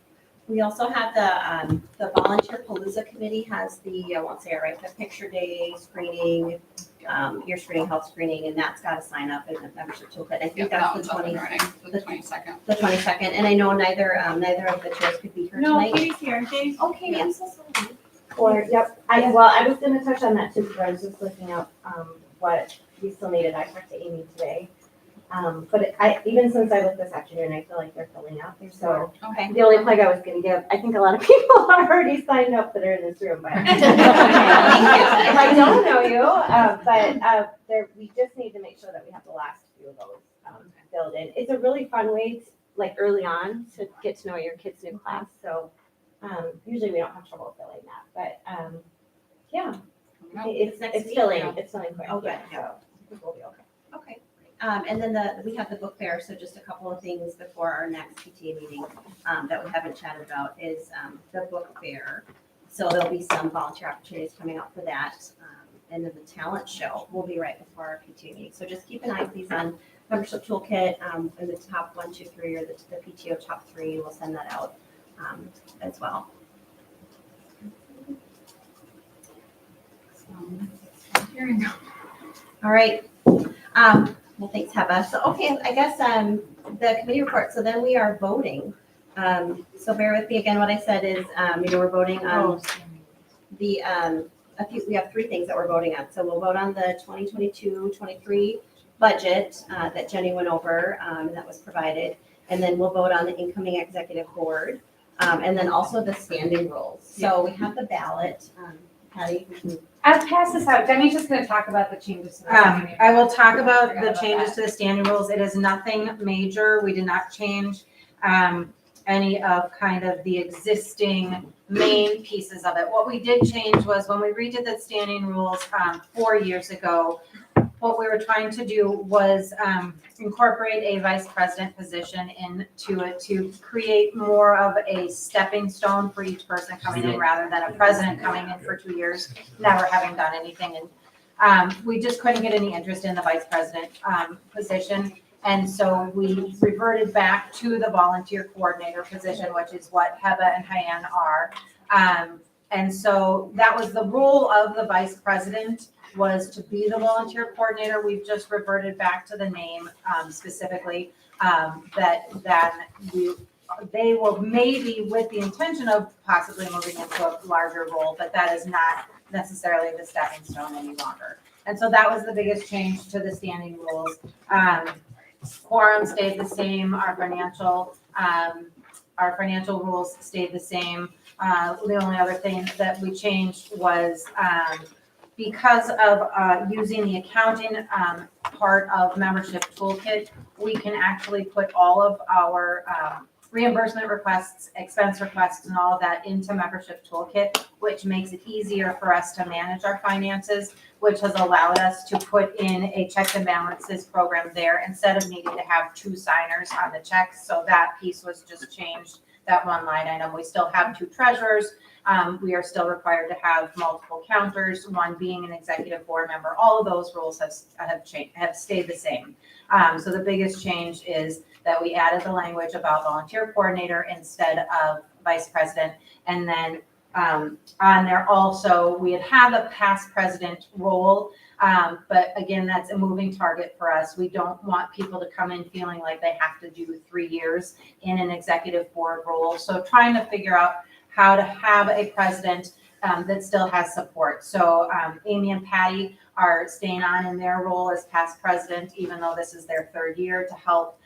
C: We also have the Volunteer Palooza Committee has the, I won't say it right, the picture day screening, ear screening, health screening, and that's got to sign up in the membership toolkit. I
K: Yeah,
C: think
K: that
C: that's
K: one's
C: the
K: up and
C: 20,
K: running, the 22nd.
C: the 22nd. And I know neither of the chairs could be here tonight.
G: Katie's here.
C: Okay, I'm so sorry.
N: Or, yep, I was gonna touch on that too, because I was just looking up, what we still needed. I talked to Amy today. But even since I looked this afternoon, I feel like they're filling up. So
C: Okay.
N: the only plug I was gonna give, I think a lot of people are already signed up that are in this room, but I don't know you, we just need to make sure that we have the last few of those, filled in. It's a really fun way, like early on, to get to know your kids' new class, so. Usually we don't have trouble filling that, but, yeah, it's
C: next week?
N: filling quick.
C: Oh, good.
N: Yeah, so I think we'll be okay.
C: Okay. And then we have the book fair, so just a couple of things before our next PTA meeting that we haven't chatted about is the book fair. So there'll be some volunteer opportunities coming up for that. And then the talent show will be right before our PTA meeting. So just keep an eye, please, on membership toolkit in the top 1, 2, 3, or the PTO top 3. We'll send that out as well. All right. Well, thanks, Heba. So, okay, I guess the committee report. So then we are voting. So bear with me again. What I said is, we're voting on we have 3 things that we're voting on. So we'll vote on the 2022-23 budget that Jenny went over and that was provided. And then we'll vote on the incoming executive board. And then also the standing rules. So we have the ballot. Patty,
D: I'll pass this out. Demi's just gonna talk about the changes to the.
A: I will talk about the changes to the standing rules. It is nothing major. We did not change any of kind of the existing main pieces of it. What we did change was when we redid the standing rules 4 years ago, what we were trying to do was incorporate a vice president position into it to create more of a stepping stone for each person coming in rather than a president coming in for 2 years, never having done anything. And we just couldn't get any interest in the vice president position. And so we reverted back to the volunteer coordinator position, which is what Heba and Hyan are. And so that was the role of the vice president, was to be the volunteer coordinator. We've just reverted back to the name specifically that they will maybe with the intention of possibly moving into a larger role, but that is not necessarily the stepping stone any longer. And so that was the biggest change to the standing rules. Quorum stayed the same. Our financial rules stayed the same. The only other thing that we changed was because of using the accounting part of membership toolkit, we can actually put all of our reimbursement requests, expense requests, and all of that into membership toolkit, which makes it easier for us to manage our finances, which has allowed us to put in a checks and balances program there instead of needing to have 2 signers on the checks. So that piece was just changed, that one line item. We still have 2 treasurers. We are still required to have multiple counters, one being an executive board member. All of those rules have stayed the same. So the biggest change is that we added the language about volunteer coordinator instead of vice president. And then On there also, we had the past president role, but again, that's a moving target for us. We don't want people to come in feeling like they have to do 3 years in an executive board role. So trying to figure out how to have a president that still has support. So Amy and Patty are staying on in their role as past president, even though this is their 3rd year, to help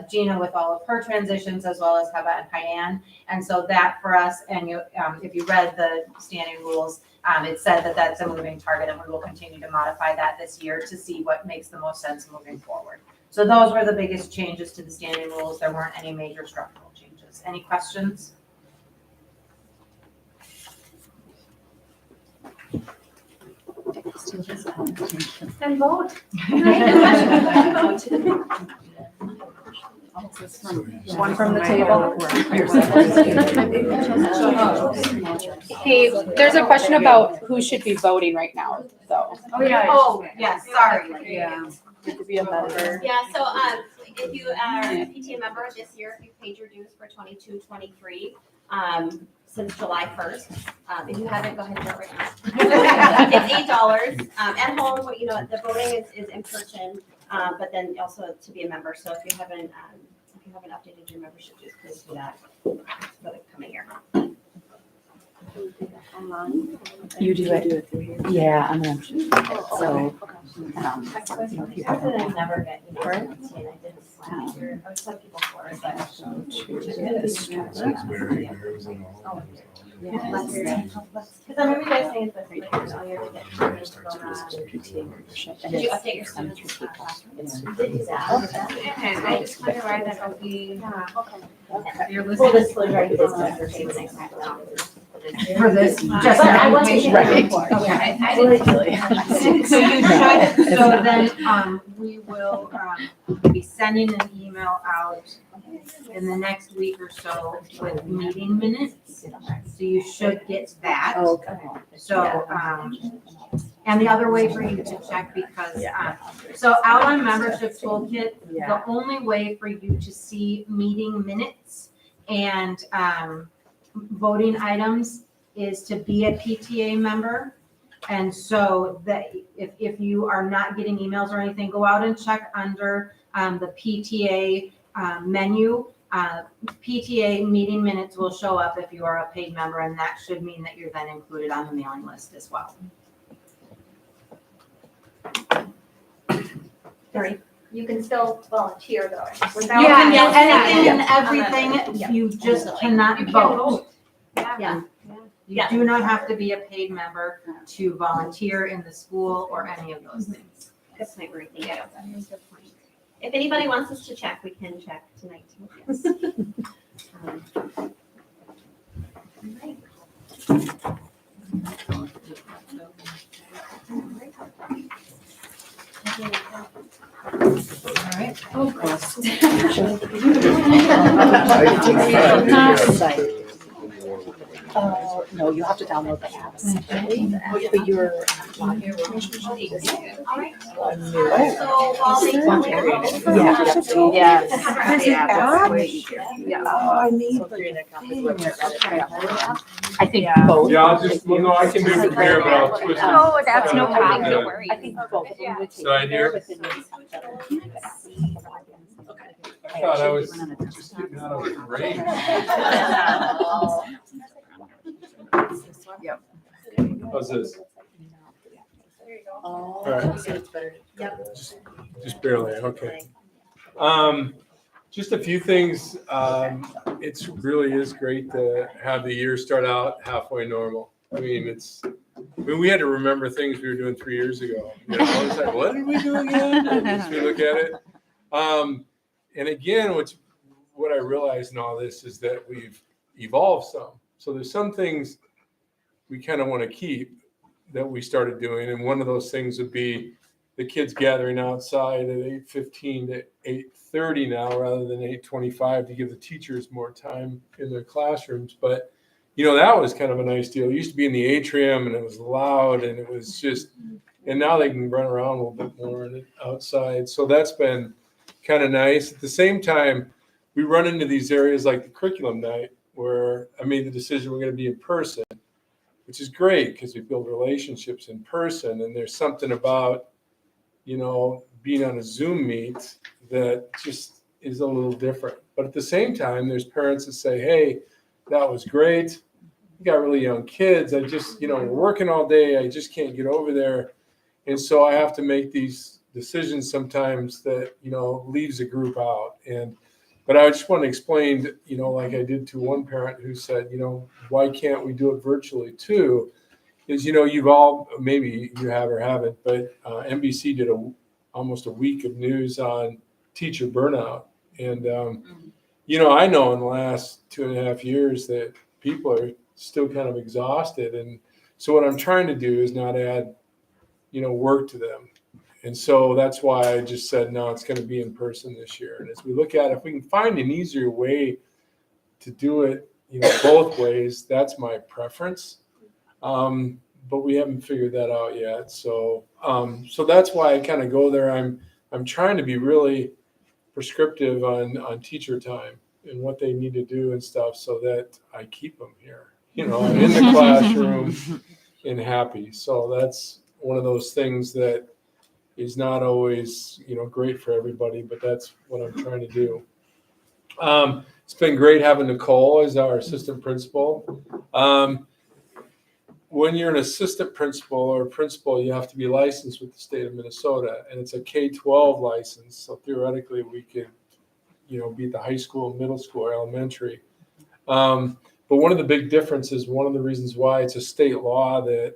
A: Gina with all of her transitions, as well as Heba and Hyann. And so that for us, and you, if you read the standing rules, it said that that's a moving target, and we will continue to modify that this year to see what makes the most sense moving forward. So those were the biggest changes to the standing rules. There weren't any major structural changes. Any questions?
C: And vote.
I: One from the table.
D: Hey, there's a question about who should be voting right now, though.
A: Oh, yes, sorry.
I: Yeah. To be a member.
C: Yeah, so if you are a PTA member this year, if you paid your dues for 22-23, since July 1st, if you haven't, go ahead and vote right now. It's $8 at home, but the voting is in person, but then also to be a member. So if you haven't updated your membership dues, please do that for the coming year.
I: You do it. Yeah, I'm gonna. So. If you have.
C: I never get you for it, and I didn't last year. I would send people for it, but. Because I remember you guys saying this like earlier to get. Did you update your students? Did do that. And I just wonder why that would be.
A: You're
C: Full
A: listening
C: disclosure, I did this
A: for this, just
C: But I wasn't
A: application.
C: here before. Okay, I didn't.
A: So you should, so then, we will, be sending an email out in the next week or so with meeting minutes. So you should get that.
I: Okay.
A: So, and the other way for you to check, because, so out on membership toolkit, the only way for you to see meeting minutes and, voting items is to be a PTA member. And so that if you are not getting emails or anything, go out and check under the PTA menu. PTA meeting minutes will show up if you are a paid member, and that should mean that you're then included on the mailing list as well.
H: You can still volunteer though.
A: You can do anything and everything, you just cannot vote.
C: Yeah.
A: You do not have to be a paid member to volunteer in the school or any of those things.
C: Good point, Marie. Thank you. If anybody wants us to check, we can check tonight. Yes.
A: All right.
I: No, you have to download the app separately. But your login information should be the same.
C: All right.
I: Oh.
C: So while they come
I: Yeah. Yes. Yeah, that's way easier. Yeah.
A: I need.
I: I think both.
B: Yeah, I'll just, well, no, I can move it here, but I'll twist it.
I: Oh, that's no problem.
B: Yeah.
I: Don't worry. I think both.
B: Side here. I thought I was just getting out of the rain.
I: Yep.
B: How's this?
C: There you go.
B: All right.
I: So it's better.
C: Yep.
B: Just barely, okay. Just a few things. It's really is great to have the year start out halfway normal. I mean, we had to remember things we were doing 3 years ago. You know, it's like, what did we do again? As we look at it. And again, what I realized in all this is that we've evolved some. So there's some things we kind of want to keep that we started doing. And one of those things would be the kids gathering outside at 8:15 to 8:30 now, rather than 8:25, to give the teachers more time in their classrooms. But, you know, that was kind of a nice deal. It used to be in the atrium and it was loud and it was just, and now they can run around a little bit more outside. So that's been kind of nice. At the same time, we run into these areas like the curriculum night where I made the decision we're going to be in person. which is great because we build relationships in person. And there's something about, being on a Zoom meet that just is a little different. But at the same time, there's parents that say, hey, that was great. You got really young kids. I just, we're working all day. I just can't get over there. And so I have to make these decisions sometimes that, leaves a group out. But I just want to explain, like I did to one parent who said, why can't we do it virtually too? Is, you've all, maybe you have or haven't, but NBC did almost a week of news on teacher burnout. And, I know in the last 2.5 years that people are still kind of exhausted. And so what I'm trying to do is not add, work to them. And so that's why I just said, no, it's going to be in person this year. And as we look at it, if we can find an easier way to do it, both ways, that's my preference. But we haven't figured that out yet. So that's why I kind of go there. I'm trying to be really prescriptive on teacher time and what they need to do and stuff so that I keep them here, in the classroom and happy. So that's one of those things that is not always, great for everybody, but that's what I'm trying to do. It's been great having Nicole as our assistant principal. When you're an assistant principal or principal, you have to be licensed with the state of Minnesota, and it's a K-12 license. So theoretically, we could, be at the high school, middle school, or elementary. But one of the big differences, one of the reasons why it's a state law that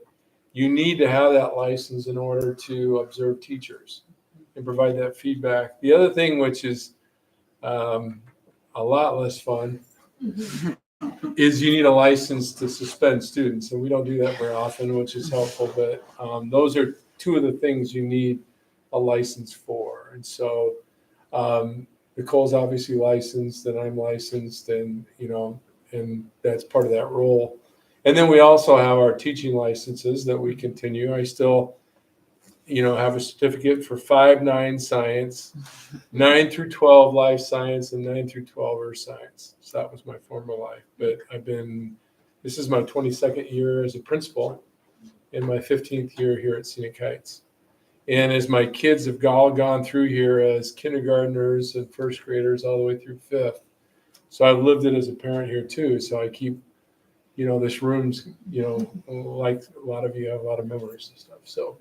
B: you need to have that license in order to observe teachers and provide that feedback. The other thing, which is a lot less fun, is you need a license to suspend students. And we don't do that very often, which is helpful. But those are two of the things you need a license for. And so Nicole's obviously licensed and I'm licensed and, and that's part of that role. And then we also have our teaching licenses that we continue. I still, have a certificate for 5-9 science, 9 through 12 life science, and 9 through 12 earth science. So that was my former life. But this is my 22nd year as a principal and my 15th year here at Scenic Heights. And as my kids have all gone through here as kindergartners and first graders all the way through 5th. So I've lived it as a parent here too. So I keep, this room's, like a lot of you have a lot of memories and stuff. So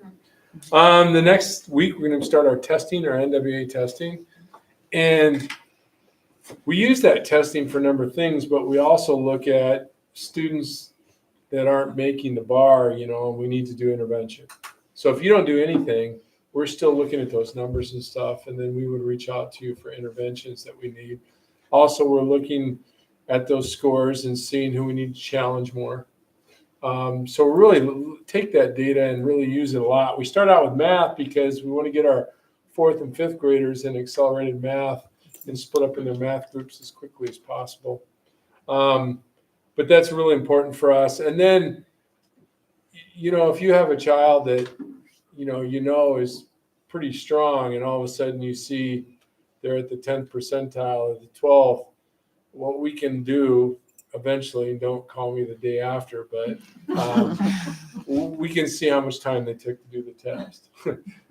B: the next week, we're going to start our testing, our NWA testing. And we use that testing for a number of things, but we also look at students that aren't making the bar, and we need to do intervention. So if you don't do anything, we're still looking at those numbers and stuff, and then we would reach out to you for interventions that we need. Also, we're looking at those scores and seeing who we need to challenge more. So really take that data and really use it a lot. We start out with math because we want to get our 4th and 5th graders in accelerated math and split up in their math groups as quickly as possible. But that's really important for us. And then, if you have a child that, is pretty strong and all of a sudden you see they're at the 10th percentile or the 12th, what we can do eventually, don't call me the day after, but we can see how much time they took to do the test.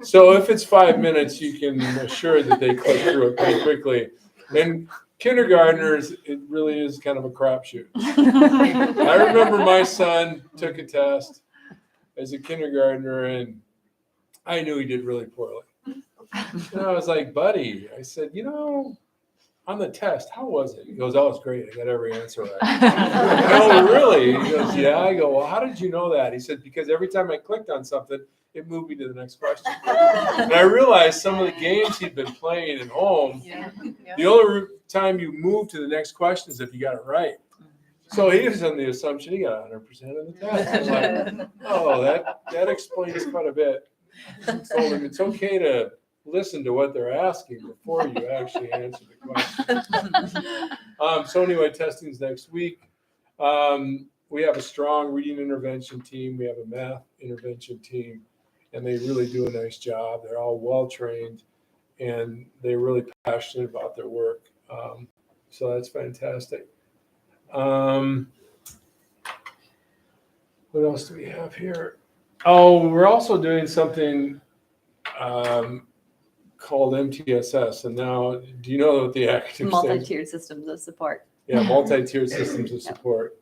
B: So if it's 5 minutes, you can assure that they click through it pretty quickly. And kindergartners, it really is kind of a crapshoot. I remember my son took a test as a kindergartner, and I knew he did really poorly. And I was like, buddy, I said, on the test, how was it? He goes, oh, it's great. I got every answer right. No, really? He goes, yeah. I go, well, how did you know that? He said, because every time I clicked on something, it moved me to the next question. And I realized some of the games he'd been playing at home, the only time you move to the next question is if you got it right. So he was on the assumption he got 100% of the test. I'm like, oh, that explains quite a bit. I told him it's okay to listen to what they're asking before you actually answer the question. So anyway, testing's next week. We have a strong reading intervention team. We have a math intervention team, and they really do a nice job. They're all well-trained, and they're really passionate about their work. So that's fantastic. What else do we have here? Oh, we're also doing something called MTSS. And now, do you know what the acronym stands?
I: Multi-tiered systems of support.
B: Yeah, multi-tiered systems of support.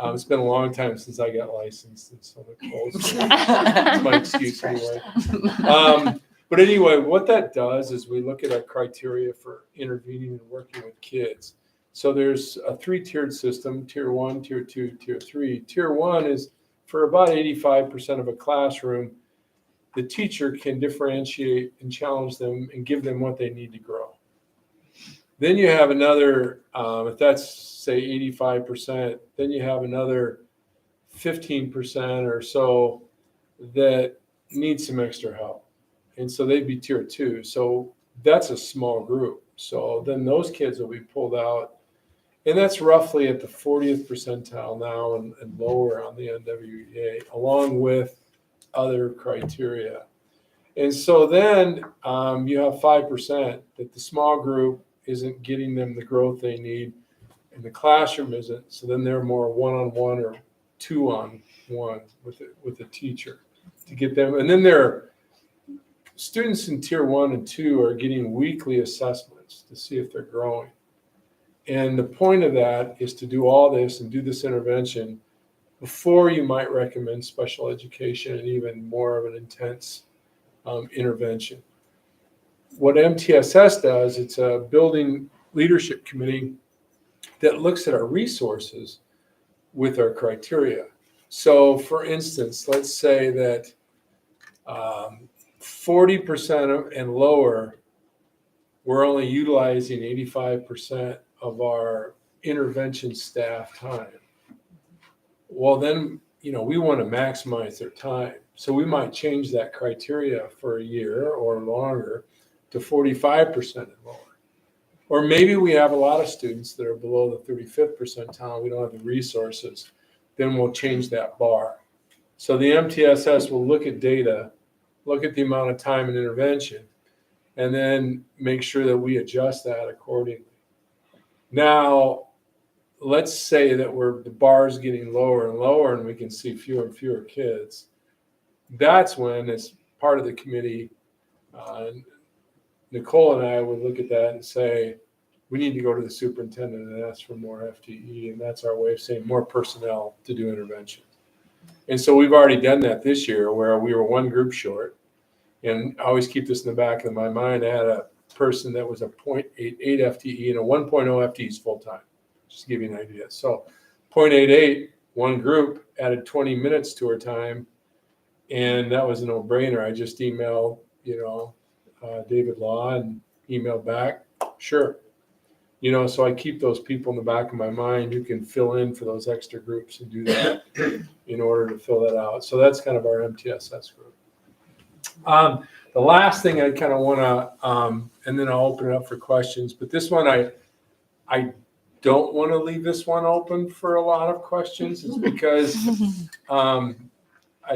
B: It's been a long time since I got licensed, and so that's my excuse anyway. But anyway, what that does is we look at our criteria for intervening and working with kids. So there's a 3-tiered system: Tier 1, Tier 2, Tier 3. Tier 1 is for about 85% of a classroom. The teacher can differentiate and challenge them and give them what they need to grow. Then you have another, if that's say 85%, then you have another 15% or so that need some extra help. And so they'd be Tier 2. So that's a small group. So then those kids will be pulled out. And that's roughly at the 40th percentile now and lower on the NWEA, along with other criteria. And so then you have 5% that the small group isn't getting them the growth they need, and the classroom isn't. So then they're more one-on-one or two-on-one with a teacher to get them. And then their students in Tier 1 and 2 are getting weekly assessments to see if they're growing. And the point of that is to do all this and do this intervention before you might recommend special education and even more of an intense intervention. What MTSS does, it's a building leadership committee that looks at our resources with our criteria. So for instance, let's say that 40% and lower, we're only utilizing 85% of our intervention staff time. Well, then, we want to maximize their time. So we might change that criteria for a year or longer to 45% and lower. Or maybe we have a lot of students that are below the 35th percentile. We don't have the resources. Then we'll change that bar. So the MTSS will look at data, look at the amount of time and intervention, and then make sure that we adjust that accordingly. Now, let's say that the bar is getting lower and lower and we can see fewer and fewer kids. That's when, as part of the committee, Nicole and I would look at that and say, we need to go to the superintendent and ask for more FTE. And that's our way of saying more personnel to do intervention. And so we've already done that this year, where we were one group short. And I always keep this in the back of my mind. I had a person that was a 0.88 FTE and a 1.0 FTE is full-time, just to give you an idea. So 0.88, one group added 20 minutes to her time. And that was a no-brainer. I just emailed, David Law and emailed back, sure. So I keep those people in the back of my mind who can fill in for those extra groups and do that in order to fill that out. So that's kind of our MTSS group. The last thing I kind of want to, and then I'll open it up for questions, but this one, I don't want to leave this one open for a lot of questions. It's because I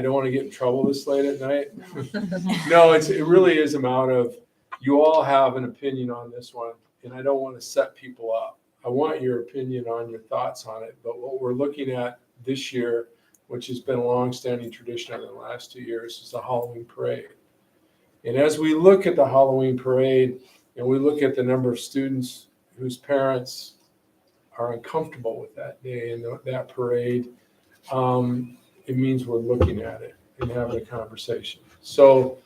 B: don't want to get in trouble this late at night. No, it really is a matter of, you all have an opinion on this one, and I don't want to set people up. I want your opinion on your thoughts on it. But what we're looking at this year, which has been a long-standing tradition over the last 2 years, is the Halloween parade. And as we look at the Halloween parade and we look at the number of students whose parents are uncomfortable with that day and that parade, it means we're looking at it and having a conversation. So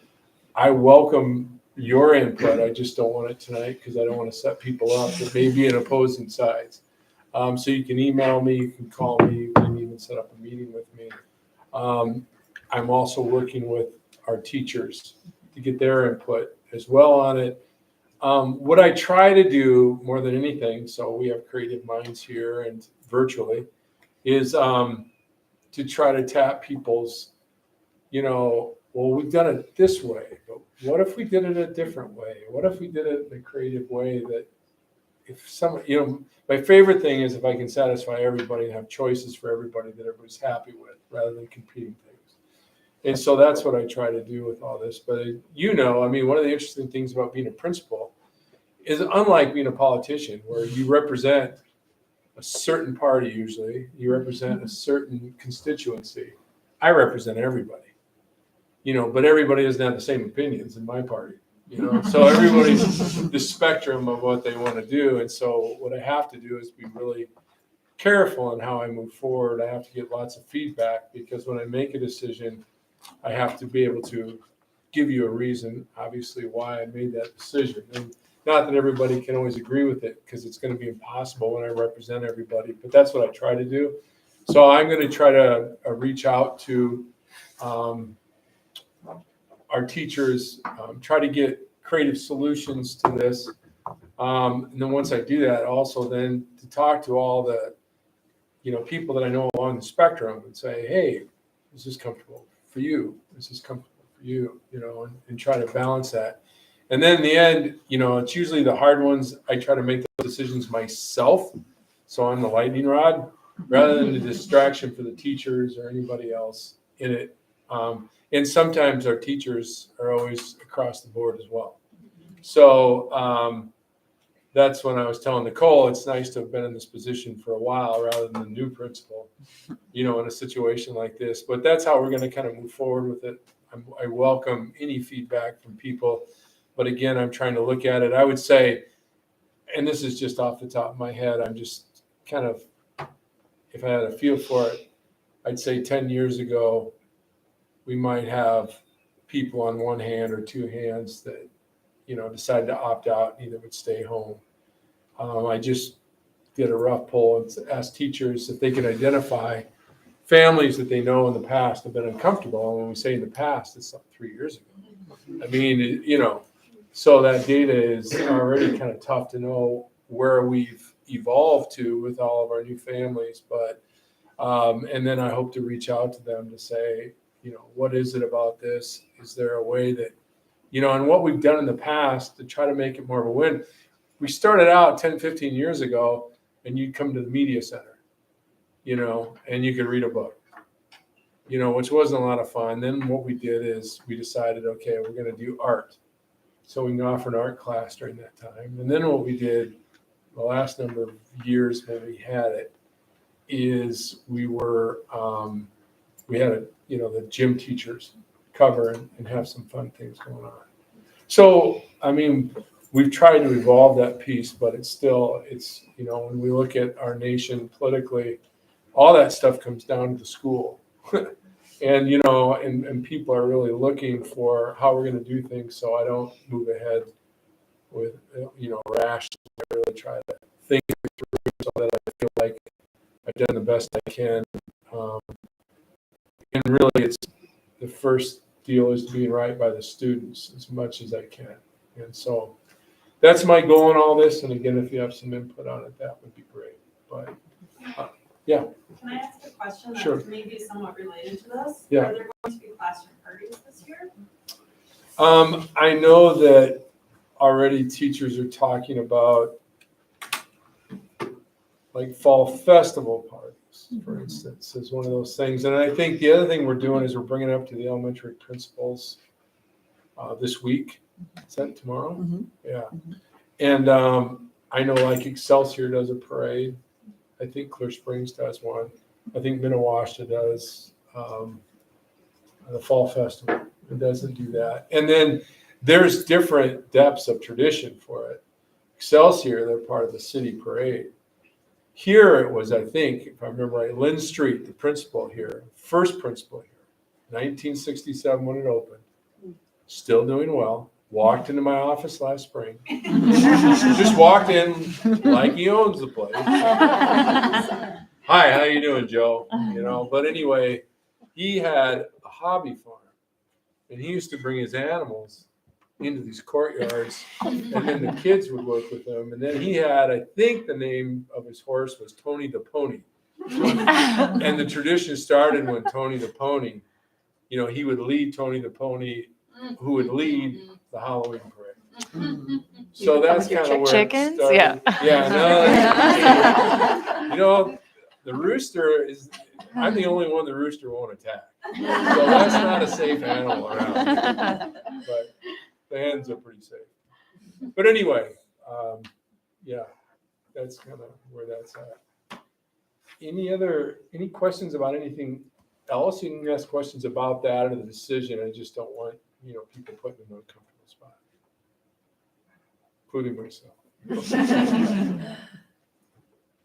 B: I welcome your input. I just don't want it tonight because I don't want to set people up that may be in opposing sides. So you can email me, you can call me, you can even set up a meeting with me. I'm also working with our teachers to get their input as well on it. What I try to do more than anything, so we have creative minds here and virtually, is to try to tap people's, well, we've done it this way, but what if we did it a different way? What if we did it in a creative way that if some, my favorite thing is if I can satisfy everybody and have choices for everybody that everybody's happy with rather than competing things. And so that's what I try to do with all this. But one of the interesting things about being a principal is, unlike being a politician where you represent a certain party usually, you represent a certain constituency. I represent everybody, but everybody doesn't have the same opinions in my party, so everybody's the spectrum of what they want to do. And so what I have to do is be really careful in how I move forward. I have to get lots of feedback, because when I make a decision, I have to be able to give you a reason, obviously, why I made that decision. And not that everybody can always agree with it, because it's going to be impossible when I represent everybody, but that's what I try to do. So I'm going to try to reach out to our teachers, try to get creative solutions to this. And then once I do that, also then to talk to all the people that I know along the spectrum and say, hey, is this comfortable for you? Is this comfortable for you? And try to balance that. And then in the end, it's usually the hard ones. I try to make those decisions myself. So I'm the lightning rod rather than the distraction for the teachers or anybody else in it. And sometimes our teachers are always across the board as well. So that's when I was telling Nicole, it's nice to have been in this position for a while rather than the new principal, in a situation like this. But that's how we're going to kind of move forward with it. I welcome any feedback from people. But again, I'm trying to look at it. I would say, and this is just off the top of my head, I'm just kind of, if I had a feel for it, I'd say 10 years ago, we might have people on one hand or two hands that, decided to opt out and either would stay home. I just did a rough poll and asked teachers if they could identify families that they know in the past have been uncomfortable. And when we say in the past, it's like 3 years ago. I mean, so that data is already kind of tough to know where we've evolved to with all of our new families. But, and then I hope to reach out to them to say, what is it about this? Is there a way that, and what we've done in the past to try to make it more of a win. We started out 10, 15 years ago, and you'd come to the media center, and you could read a book, which wasn't a lot of fun. Then what we did is we decided, okay, we're going to do art. So we can offer an art class during that time. And then what we did the last number of years when we had it is we had the gym teachers cover and have some fun things going on. So, I mean, we've tried to evolve that piece, but it's when we look at our nation politically, all that stuff comes down to the school. And, and people are really looking for how we're going to do things so I don't move ahead with, rash. I really try to think through so that I feel like I've done the best I can. And really, it's the first deal is being right by the students as much as I can. And so that's my goal in all this. And again, if you have some input on it, that would be great. But yeah.
L: Can I ask a question
B: Sure.
L: that's maybe somewhat related to this?
B: Yeah.
L: Are there going to be classroom parties this year?
B: I know that already teachers are talking about like fall festival parties, for instance, is one of those things. And I think the other thing we're doing is we're bringing it up to the elementary principals this week. Is that tomorrow? Mm-hmm. Yeah. Mm-hmm. And I know like Excelsior does a parade. I think Clear Springs does one. I think Minnewaska does the fall festival. It doesn't do that. And then there's different depths of tradition for it. Excelsior, they're part of the city parade. Here it was, I think, if I remember right, Lynn Street, the principal here, first principal here, 1967 when it opened, still doing well. Walked into my office last spring. Just walked in like he owns the place. Hi, how you doing, Joe? But anyway, he had a hobby farm, and he used to bring his animals into these courtyards, and then the kids would work with him. And then he had, I think the name of his horse was Tony the Pony. And the tradition started when Tony the Pony, he would lead Tony the Pony, who would lead the Halloween parade. So that's kind of where
I: chickens?
B: it started. Yeah. No, the rooster is, I'm the only one the rooster won't attack. So that's not a safe animal around. But the hens are pretty safe. But anyway, yeah, that's kind of where that's at. any questions about anything else? You can ask questions about that or the decision. I just don't want, people put in an uncomfortable spot, including myself.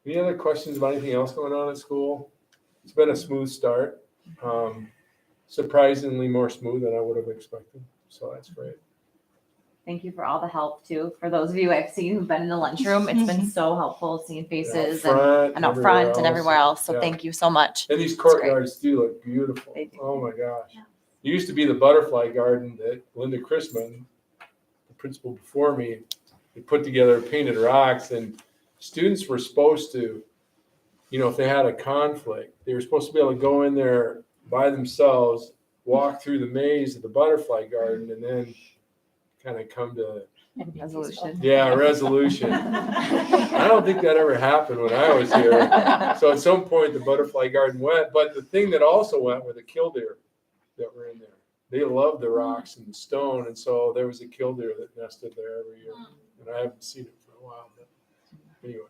B: Any other questions about anything else going on at school? It's been a smooth start. Surprisingly more smooth than I would have expected. So that's great.
N: Thank you for all the help too. For those of you I've seen who've been in the lunchroom, it's been so helpful seeing faces and out front and everywhere else. So
B: Yeah.
N: thank you so much.
B: And these courtyards do look beautiful.
N: They do.
B: Oh my gosh. It used to be the butterfly garden that Linda Chrisman, the principal before me, they put together painted rocks, and students were supposed to, if they had a conflict, they were supposed to be able to go in there by themselves, walk through the maze of the butterfly garden, and then kind of come to
N: Resolution.
B: resolution. I don't think that ever happened when I was here. So at some point the butterfly garden went, but the thing that also went were the killdeer that were in there. They loved the rocks and the stone, and so there was a killdeer that nested there every year. And I haven't seen it for a while, but anyway.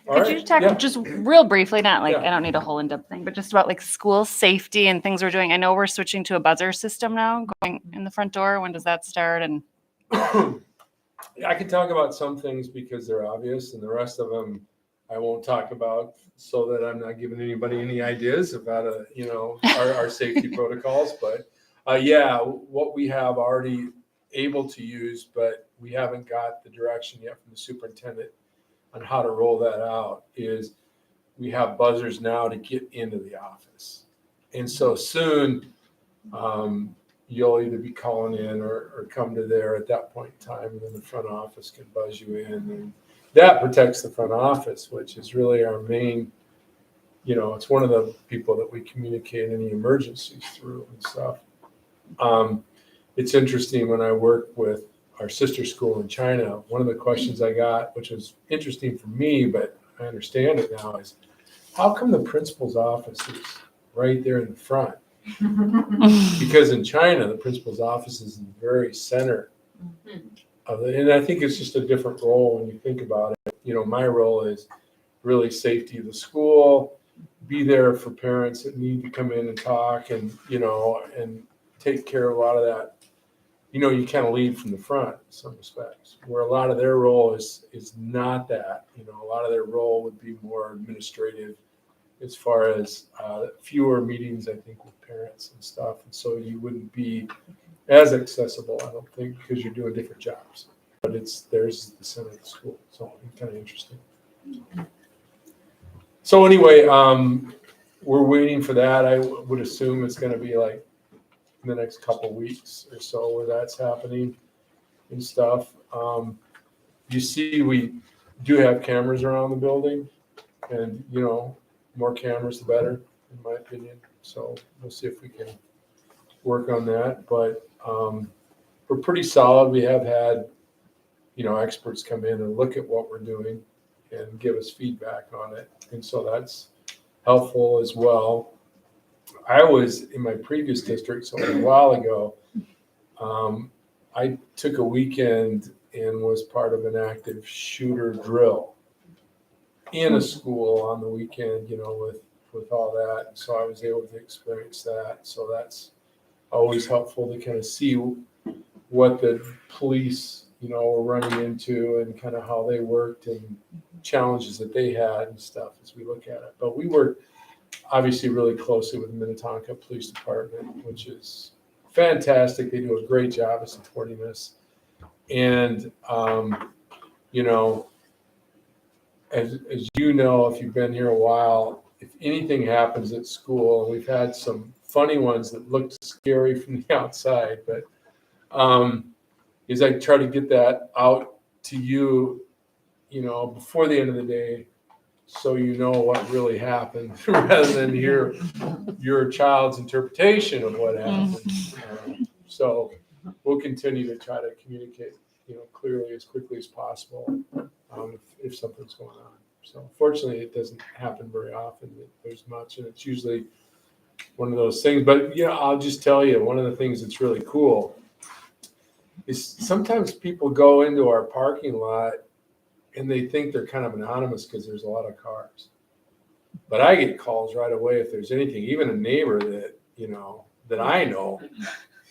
B: All
I: Could
B: right.
I: you talk
B: Yeah.
I: just real briefly, not like,
B: Yeah.
I: I don't need a whole in-depth thing, but just about like school safety and things we're doing. I know we're switching to a buzzer system now, going in the front door. When does that start? And
B: I can talk about some things because they're obvious, and the rest of them I won't talk about, so that I'm not giving anybody any ideas about our safety protocols. But what we have already able to use, but we haven't got the direction yet from the superintendent on how to roll that out, is we have buzzers now to get into the office. And so soon, you'll either be calling in or come to there at that point in time, and then the front office can buzz you in. And that protects the front office, which is really our main, it's one of the people that we communicate any emergencies through and stuff. It's interesting, when I work with our sister school in China, one of the questions I got, which was interesting for me, but I understand it now, is how come the principal's office is right there in the front? Because in China, the principal's office is in the very center of it. And I think it's just a different role when you think about it. My role is really safety of the school, be there for parents that need to come in and talk, and, and take care of a lot of that. You kind of lead from the front in some respects, where a lot of their role is not that. A lot of their role would be more administrative, as far as fewer meetings, I think, with parents and stuff. And so you wouldn't be as accessible, I don't think, because you're doing different jobs. But there's the center of the school, so it's kind of interesting. So anyway, we're waiting for that. I would assume it's going to be like in the next couple weeks or so where that's happening and stuff. You see, we do have cameras around the building, and more cameras the better, in my opinion. So we'll see if we can work on that. But we're pretty solid. We have had experts come in and look at what we're doing and give us feedback on it, and so that's helpful as well. I was in my previous district, so a while ago, I took a weekend and was part of an active shooter drill in a school on the weekend, with all that. So I was able to experience that. So that's always helpful to kind of see what the police, were running into, and kind of how they worked and challenges that they had and stuff as we look at it. But we work obviously really closely with the Minnetonka Police Department, which is fantastic. They do a great job of supporting us. And, as if you've been here a while, if anything happens at school, and we've had some funny ones that looked scary from the outside, but is I try to get that out to you, before the end of the day, so what really happened, rather than hear your child's interpretation of what happened. So we'll continue to try to communicate, clearly as quickly as possible, if something's going on. So fortunately, it doesn't happen very often that there's much, and it's usually one of those things. But I'll just tell you, one of the things that's really cool is sometimes people go into our parking lot and they think they're kind of anonymous because there's a lot of cars. But I get calls right away if there's anything, even a neighbor that, you know, that I know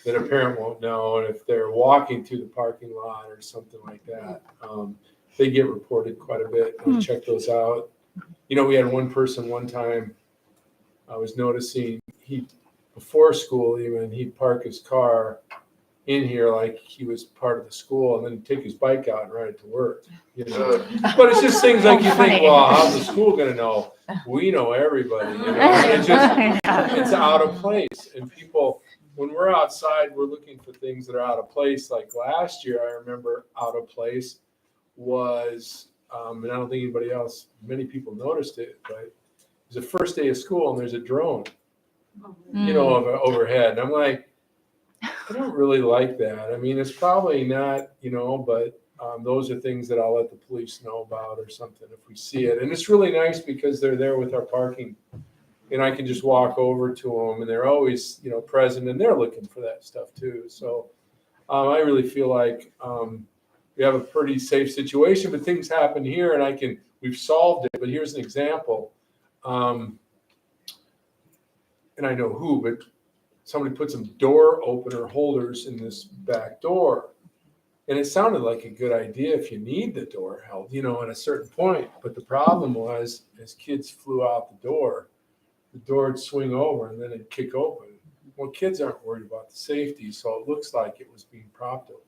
B: that a parent won't know. And if they're walking through the parking lot or something like that, they get reported quite a bit. I'll check those out. You know, we had one person one time, I was noticing before school even, he'd park his car in here like he was part of the school and then take his bike out and ride it to work, you know. But it's just things like you think, well, how's the school gonna know? We know everybody, you know. It's just, it's out of place. And people, when we're outside, we're looking for things that are out of place. Like last year, I remember out of place was, and I don't think many people noticed it, but it was the first day of school and there's a drone, you know, overhead. And I'm like, I don't really like that. I mean, it's probably not, you know, but those are things that I'll let the police know about or something if we see it. And it's really nice because they're there with our parking and I can just walk over to them and they're always, you know, present and they're looking for that stuff too. So I really feel like we have a pretty safe situation, but things happen here and we've solved it. But here's an example. And I know who, but somebody put some door opener holders in this back door. And it sounded like a good idea if you need the door held, you know, at a certain point. But the problem was, as kids flew out the door would swing over and then it'd kick open. Well, kids aren't worried about the safety, so it looks like it was being propped open.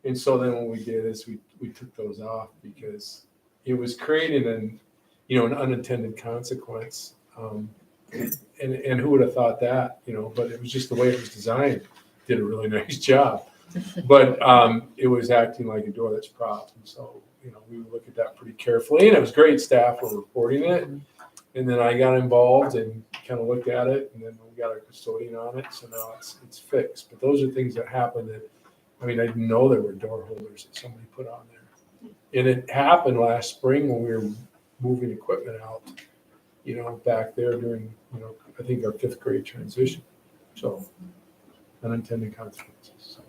B: And so then what we did is we took those off because it was creating an unintended consequence. And who would have thought that, you know, but it was just the way it was designed. Did a really nice job. But it was acting like a door that's propped. And so, you know, we would look at that pretty carefully. And it was great, staff were reporting it. And then I got involved and kind of looked at it. And then we got a custodian on it. So now it's fixed. But those are things that happen that, I mean, I didn't know there were door holders that somebody put on there. And it happened last spring when we were moving equipment out, you know, back there during, you know, I think our 5th grade transition. So unintended consequences. So.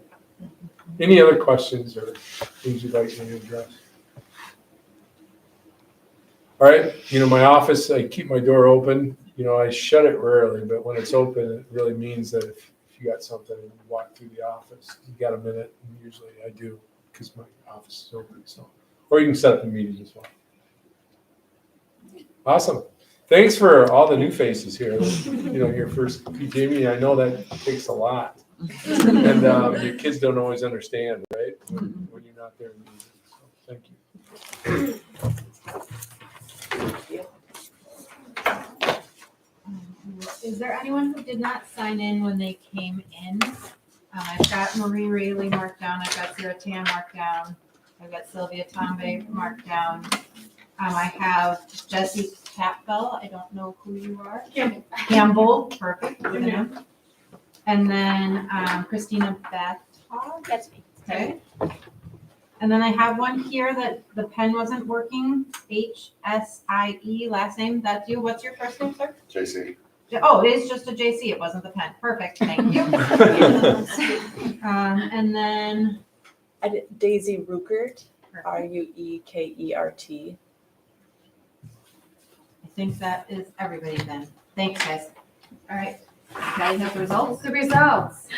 B: Any other questions or things you'd like me to address? All right, you know, my office, I keep my door open. You know, I shut it rarely, but when it's open, it really means that if you got something and you walk through the office, you got a minute, and usually I do because my office is open. So, or you can set up a meeting as well. Awesome. Thanks for all the new faces here. You know, your first PTA meeting. I know that takes a lot. And your kids don't always understand, right? When you're not there in the meeting. So thank you.
A: Is there anyone who did not sign in when they came in? I've got Marie Rayleigh marked down. I've got Sarah Tan marked down. I've got Sylvia Tombe marked down. I have Jesse Capbell. I don't know who you are. Campbell, perfect. And then Christina Bathog.
C: That's me.
A: Okay. And then I have one here that the pen wasn't working. HSIE, last name. That's you. What's your first name, sir?
O: JC.
A: Oh, it is just a JC. It wasn't the pen. Perfect. Thank you. And then
M: Daisy Ruckert, Ruekert.
A: I think that is everybody then. Thanks, guys. All right. Guys have the results?
D: The results.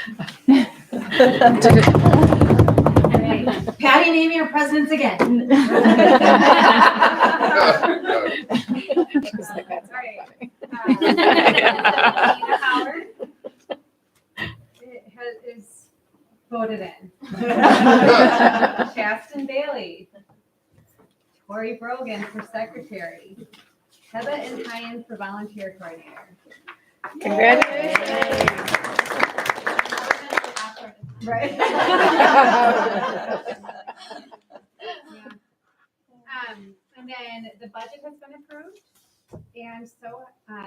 A: Patty and Amy are presidents again.
H: All right. Nina Howard.
D: It is voted in. Shaston Bailey. Tori Brogan for secretary. Heba and Hyen for volunteer coordinator.
I: Congratulations.
D: Right. And then the budget has been approved, and so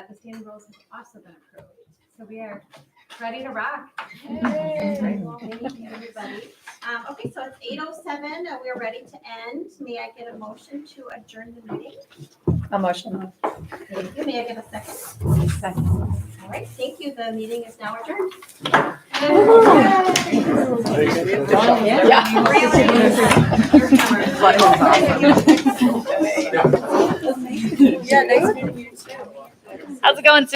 D: the standing rules have also been approved. So we are ready to rock.
C: Yay. Well, thank you, everybody. Okay, so it's 8:07. We're ready to end. May I get a motion to adjourn the meeting?
I: A motion.
C: Thank you. May I get a second?
I: Second.
C: All right, thank you. The meeting is now adjourned.
I: Yeah.
C: Really?
M: Yeah, nice meeting you too.
I: How's it going, Sue?